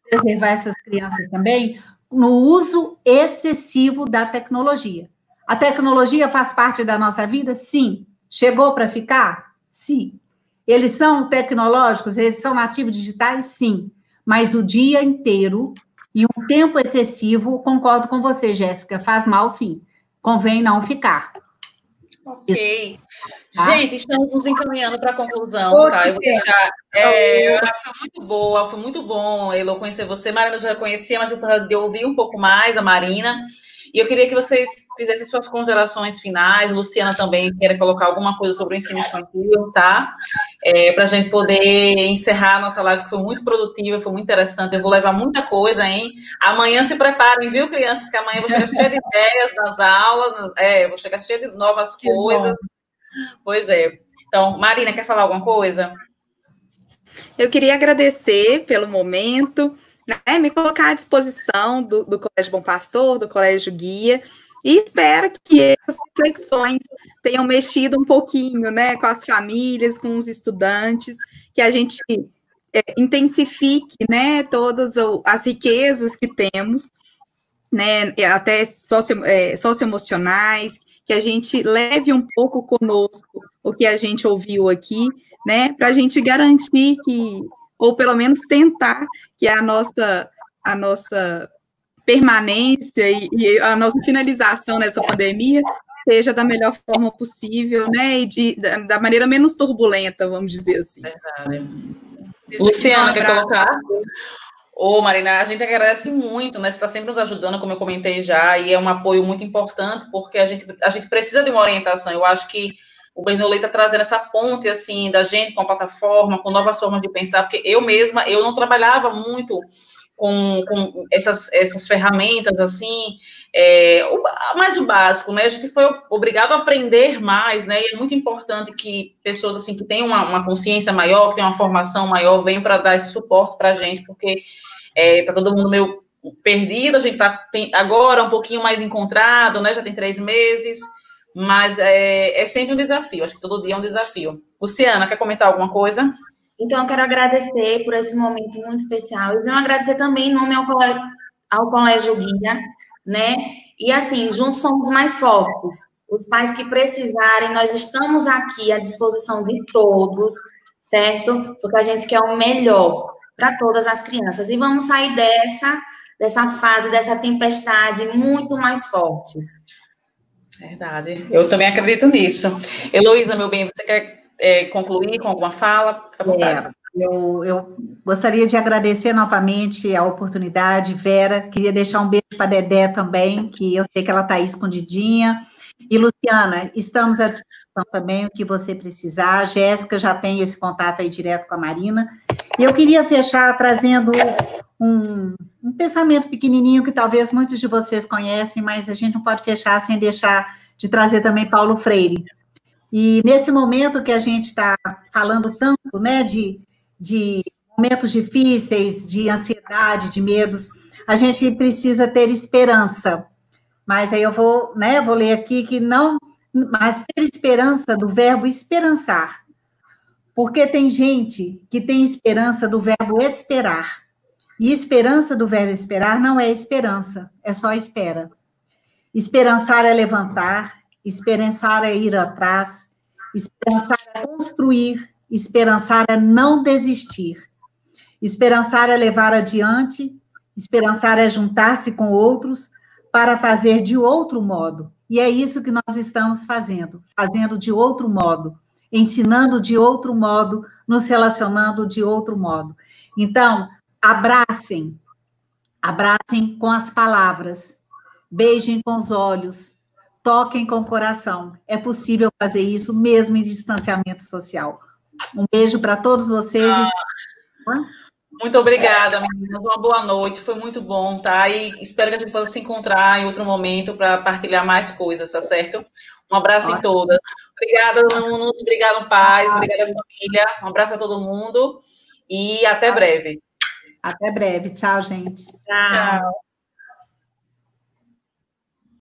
preservar essas crianças também no uso excessivo da tecnologia. A tecnologia faz parte da nossa vida? Sim. Chegou para ficar? Sim. Eles são tecnológicos? Eles são nativos digitais? Sim. Mas o dia inteiro e um tempo excessivo, concordo com você, Jéssica, faz mal, sim. Convém não ficar. Ok. Tá? Gente, estamos nos encaminhando para a conclusão, tá? Eu vou deixar. Foi muito bom, Elo, conhecer você. Marina já conhecia, mas eu ouvi um pouco mais a Marina. E eu queria que vocês fizessem suas considerações finais. Luciana também queira colocar alguma coisa sobre o ensino infantil, tá? Para a gente poder encerrar a nossa live, que foi muito produtiva, foi muito interessante. Eu vou levar muita coisa, hein? Amanhã se preparem, viu, crianças? Que amanhã eu vou chegar cheia de ideias nas aulas. Vou chegar cheia de novas coisas. Pois é. Então, Marina, quer falar alguma coisa? Eu queria agradecer pelo momento, né, me colocar à disposição do Colégio Bom Pastor, do Colégio Guia, e espero que essas reflexões tenham mexido um pouquinho, né, com as famílias, com os estudantes, que a gente intensifique, né, todas as riquezas que temos, né, até socioemocionais, que a gente leve um pouco conosco o que a gente ouviu aqui, né, para a gente garantir que, ou pelo menos tentar que a nossa permanência e a nossa finalização nessa pandemia seja da melhor forma possível, né, e da maneira menos turbulenta, vamos dizer assim. Verdade. Luciana, quer colocar? Ô, Marina, a gente agradece muito, né? Você está sempre nos ajudando, como eu comentei já, e é um apoio muito importante, porque a gente precisa de uma orientação. Eu acho que o Bernoulli está trazendo essa ponte, assim, da gente com a plataforma, com novas formas de pensar, porque eu mesma, eu não trabalhava muito com essas ferramentas, assim, mais o básico, né? A gente foi obrigado a aprender mais, né? E é muito importante que pessoas, assim, que tenham uma consciência maior, que tenham uma formação maior, venham para dar esse suporte para a gente, porque tá todo mundo meio perdido, a gente tem agora um pouquinho mais encontrado, né? Já tem 3 meses, mas é sempre um desafio, acho que todo dia é um desafio. Luciana, quer comentar alguma coisa? Então, eu quero agradecer por esse momento muito especial. E venho agradecer também em nome ao Colégio Guia, né? E assim, juntos somos mais fortes. Os pais que precisarem, nós estamos aqui à disposição de todos, certo? Porque a gente quer o melhor para todas as crianças. E vamos sair dessa fase, dessa tempestade muito mais fortes. Verdade. Eu também acredito nisso. Heloísa, meu bem, você quer concluir com alguma fala? Fica à vontade. Eu gostaria de agradecer novamente a oportunidade, Vera. Queria deixar um beijo para a Dedé também, que eu sei que ela está aí escondidinha. E, Luciana, estamos à disposição também, o que você precisar. A Jéssica já tem esse contato aí direto com a Marina. E eu queria fechar trazendo um pensamento pequenininho que talvez muitos de vocês conhecem, mas a gente não pode fechar sem deixar de trazer também Paulo Freire. E nesse momento que a gente está falando tanto, né, de momentos difíceis, de ansiedade, de medos, a gente precisa ter esperança. Mas aí eu vou ler aqui que não, mas ter esperança do verbo esperançar. Porque tem gente que tem esperança do verbo esperar. E esperança do verbo esperar não é esperança, é só espera. Esperançar é levantar, esperançar é ir atrás, esperançar é construir, esperançar é não desistir. Esperançar é levar adiante, esperançar é juntar-se com outros para fazer de outro modo. E é isso que nós estamos fazendo de outro modo, ensinando de outro modo, nos relacionando de outro modo. Então, abracem com as palavras, beijem com os olhos, toquem com o coração. É possível fazer isso mesmo em distanciamento social. Um beijo para todos vocês. Muito obrigada, meninas. Uma boa noite. Foi muito bom, tá? E espero que a gente possa se encontrar em outro momento para partilhar mais coisas, tá certo? Um abraço em todas. Obrigada, alunos. Obrigada, pais. Obrigada, família. Um abraço a todo mundo. E até breve. Até breve. Tchau, gente. Tchau.